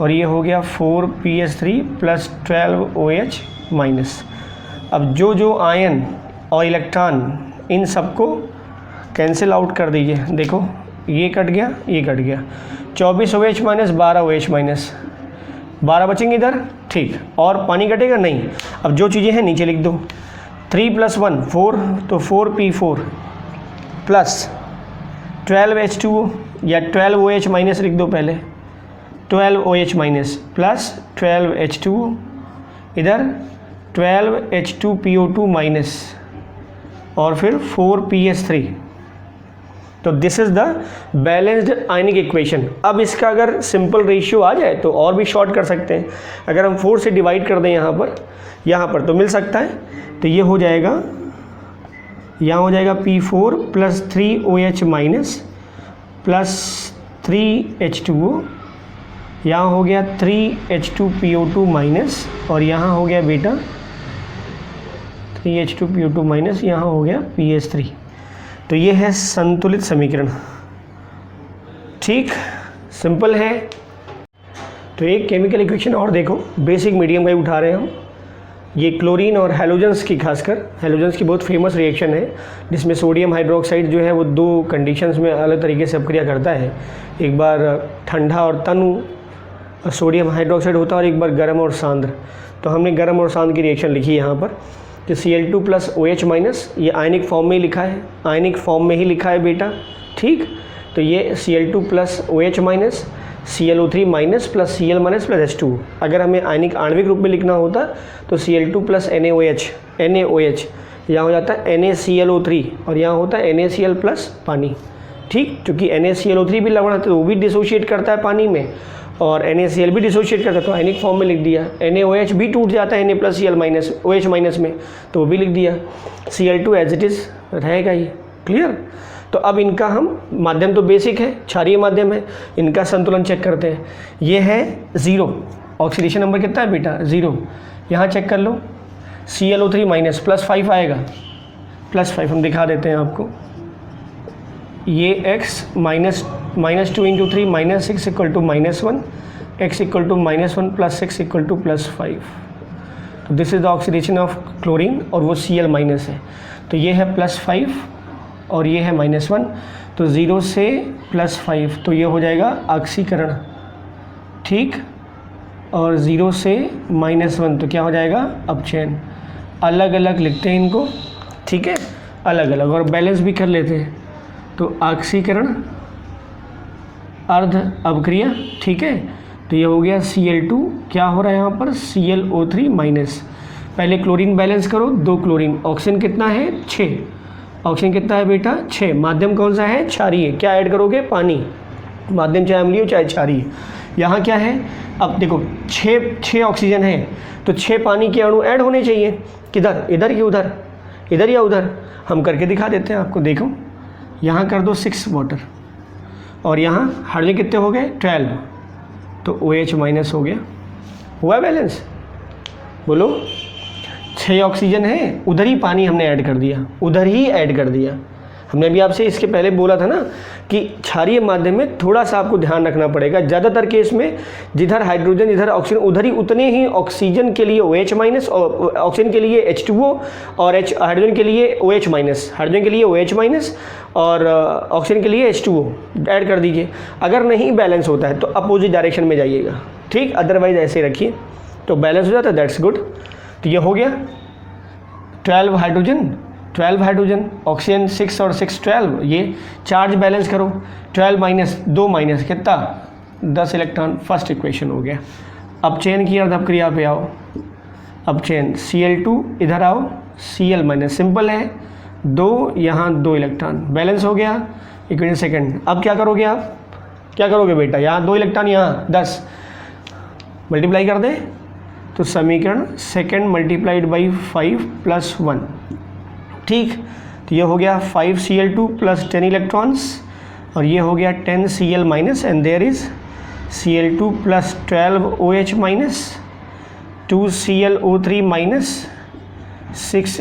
और ये हो गया 4PS3 प्लस 12OH माइनस। अब जो आयन और इलेक्ट्रॉन इन सबको कैंसिल आउट कर दीजिए। देखो ये कट गया, ये कट गया, 24 OH माइनस 12 OH माइनस, 12 बचेंगे इधर, ठीक। और पानी कटेगा नहीं। अब जो चीज़ें हैं नीचे लिख दो, 3 + 1 4, तो 4P4 प्लस 12H2O या 12 OH माइनस लिख दो पहले, 12 OH माइनस प्लस 12H2O, इधर 12 H2PO2 माइनस और फिर 4PS3। तो this is the balanced ionic equation. अब इसका अगर सिंपल रेशियो आ जाए तो और भी शॉर्ट कर सकते हैं। अगर हम 4 से डिवाइड कर दें यहाँ पर तो मिल सकता है। तो ये हो जाएगा, यहाँ हो जाएगा P4 plus 3 OH minus plus 3 H2O, यहाँ हो गया 3 H2PO2 माइनस और यहाँ हो गया बेटा 3 H2PO2 माइनस, यहाँ हो गया PS3। तो ये है संतुलित समीकरण। ठीक, सिंपल है। तो एक केमिकल इक्वेशन और देखो, बेसिक मीडियम का ही उठा रहे हैं हम। ये क्लोरीन और हैलोजेंस की, खासकर हैलोजेंस की बहुत फेमस रिएक्शन है, जिसमें सोडियम हाइड्रोक्साइड जो है वो 2 कंडीशंस में अलग तरीके से अपक्रिया करता है। एक बार ठंडा और तनु सोडियम हाइड्रोक्साइड होता है और एक बार गर्म और सांद्र। तो हमने गर्म और सांद्र की रिएक्शन लिखी है यहाँ पर कि Cl2 प्लस OH माइनस, ये आयनिक फॉर्म में ही लिखा है, आयनिक फॉर्म में ही लिखा है बेटा। ठीक, तो ये Cl2 plus OH minus, ClO3 minus plus Cl minus plus H2। अगर हमें आयनिक आणविक रूप में लिखना होता तो Cl2 प्लस NaOH, यहाँ हो जाता है NaClO3 और यहाँ होता है NaCl प्लस पानी। ठीक, क्योंकि NaClO3 भी लवण है तो वो भी डिसोशिएट करता है पानी में और NaCl भी डिसोशिएट करता है, तो आयनिक फॉर्म में लिख दिया। NaOH भी टूट जाता है Na plus Cl minus OH minus में, तो वो भी लिख दिया। Cl2 एज इट इज़ रहेगा ही। क्लियर। तो अब इनका हम माध्यम तो बेसिक है, क्षारीय माध्यम है, इनका संतुलन चेक करते हैं। ये है 0, ऑक्सीडेशन नंबर कितना है बेटा 0। यहाँ चेक कर लो, ClO3 माइनस प्लस 5 आएगा, प्लस 5 हम दिखा देते हैं आपको। ये x minus 2 into 3 minus 6 equal to -1, x equal to -1 plus 6 equal to +5। तो this is the oxidation of chlorine और वो Cl माइनस है। तो ये है +5 और ये है -1, तो 0 से +5, तो ये हो जाएगा ऑक्सीकरण। ठीक, और 0 से -1 तो क्या हो जाएगा अपचयन। अलग अलग लिखते हैं इनको, ठीक है, अलग अलग, और बैलेंस भी कर लेते हैं। तो ऑक्सीकरण, अर्ध अपक्रिया। ठीक है, तो ये हो गया Cl2, क्या हो रहा है यहाँ पर ClO3 माइनस। पहले क्लोरीन बैलेंस करो, 2 क्लोरीन, ऑक्सीजन कितना है 6, ऑक्सीजन कितना है बेटा 6। माध्यम कौन सा है क्षारीय, क्या ऐड करोगे पानी, माध्यम चाहे अम्लीय चाहे क्षारीय। यहाँ क्या है, अब देखो 6 ऑक्सीजन है तो 6 पानी के अणु ऐड होने चाहिए। किधर, इधर कि उधर, इधर या उधर, हम करके दिखा देते हैं आपको। देखो यहाँ कर दो 6 वाटर और यहाँ हाइड्रोजन कितने हो गए 12, तो OH माइनस हो गया। हुआ बैलेंस, बोलो। 6 ऑक्सीजन है, उधर ही पानी हमने ऐड कर दिया, उधर ही ऐड कर दिया। हमने अभी आपसे इसके पहले बोला था ना कि क्षारीय माध्यम में थोड़ा सा आपको ध्यान रखना पड़ेगा। ज़्यादातर केस में जिधर हाइड्रोजन इधर ऑक्सीजन, उधर ही उतने ही ऑक्सीजन के लिए OH माइनस, और ऑक्सीजन के लिए H2O, और हाइड्रोजन के लिए OH माइनस, हाइड्रोजन के लिए OH माइनस और ऑक्सीजन के लिए H2O ऐड कर दीजिए। अगर नहीं बैलेंस होता है तो अपोजिट डायरेक्शन में जाइएगा। ठीक, अदरवाइज ऐसे रखिए तो बैलेंस हो जाता है, दैट्स गुड। तो ये हो गया 12 हाइड्रोजन, ऑक्सीजन 6 और 6 12। ये चार्ज बैलेंस करो, 12 माइनस 2 माइनस कितना 10 इलेक्ट्रॉन। फर्स्ट इक्वेशन हो गया। अब चेन की अर्ध अपक्रिया पे आओ। अब चेन Cl2 इधर आओ, Cl माइनस, सिंपल है, 2 यहाँ 2 इलेक्ट्रॉन, बैलेंस हो गया। Equation second. अब क्या करोगे आप, क्या करोगे बेटा, यहाँ 2 इलेक्ट्रॉन, यहाँ 10, मल्टीप्लाई कर दे तो समीकरण सेकंड मल्टीप्लाइड बाई 5 + 1। ठीक, तो ये हो गया 5 Cl2 प्लस 10 इलेक्ट्रॉन्स और ये हो गया 10 Cl minus, and there is Cl2 plus 12 OH minus, 2 ClO3 minus, 6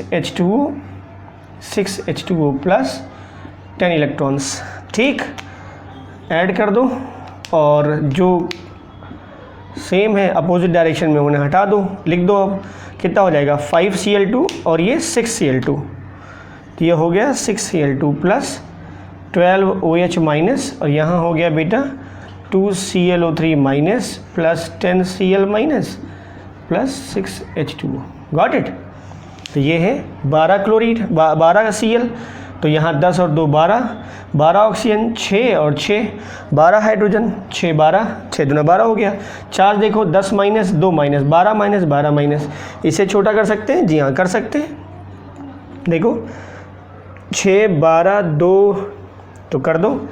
H2O plus 10 electrons. ठीक, ऐड कर दो और जो सेम है अपोजिट डायरेक्शन में उन्हें हटा दो। लिख दो अब कि कितना हो जाएगा 5Cl2 और ये 6Cl2, तो ये हो गया 6Cl2 प्लस 12OH माइनस, और यहाँ हो गया बेटा 2ClO3 minus plus 10Cl minus plus 6H2O। Got it. तो ये है 12 क्लोरीन 12 Cl, तो यहाँ 10 और 2 12 ऑक्सीजन, 6 और 6 12 हाइड्रोजन, 6 12 6 दूना 12 हो गया। चार्ज देखो 10 माइनस 2 माइनस 12 माइनस 12 माइनस, इसे छोटा कर सकते हैं? जी हाँ कर सकते हैं। देखो 6 12 2 तो कर दो,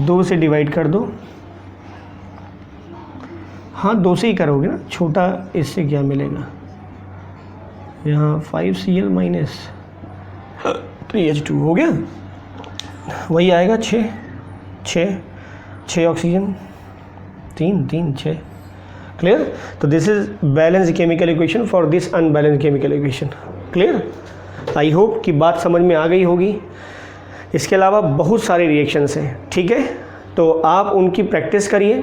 2 से डिवाइड कर दो, हाँ 2 से ही करोगे ना, छोटा इससे क्या मिलेगा, यहाँ 5Cl माइनस 3H2 हो गया, वही आएगा 6 ऑक्सीजन 3 6। क्लियर। तो this is balance chemical equation for this unbalance chemical equation. Clear. I hope कि बात समझ में आ गई होगी। इसके अलावा बहुत सारे रिएक्शंस हैं, ठीक है, तो आप उनकी प्रैक्टिस करिए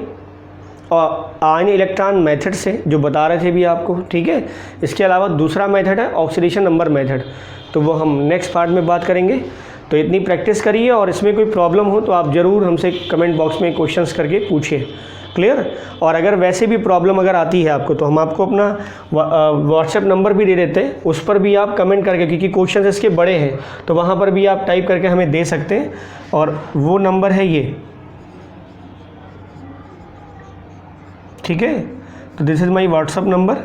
और आयन इलेक्ट्रॉन मेथड से जो बता रहे थे भी आपको, ठीक है। इसके अलावा दूसरा मेथड है ऑक्सीडेशन नंबर मेथड, तो वो हम नेक्स्ट पार्ट में बात करेंगे। तो इतनी प्रैक्टिस करिए, और इसमें कोई प्रॉब्लम हो तो आप ज़रूर हमसे कमेंट बॉक्स में क्वेश्चंस करके पूछिए। क्लियर। और अगर वैसे भी प्रॉब्लम अगर आती है आपको, तो हम आपको अपना व्हाट्सएप नंबर भी दे देते हैं, उस पर भी आप कमेंट करके, क्योंकि क्वेश्चंस इसके बड़े हैं, तो वहाँ पर भी आप टाइप करके हमें दे सकते हैं। और वो नंबर है ये, ठीक है। तो this is my WhatsApp number.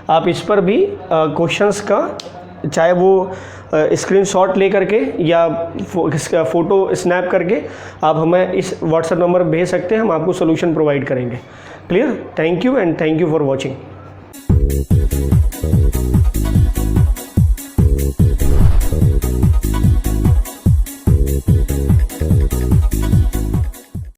आप इस पर भी क्वेश्चंस का चाहे वो स्क्रीनशॉट ले करके या फ़ोटो स्नैप करके आप हमें इस व्हाट्सएप नंबर भेज सकते हैं, हम आपको सोल्यूशन प्रोवाइड करेंगे। Clear. Thank you and thank you for watching.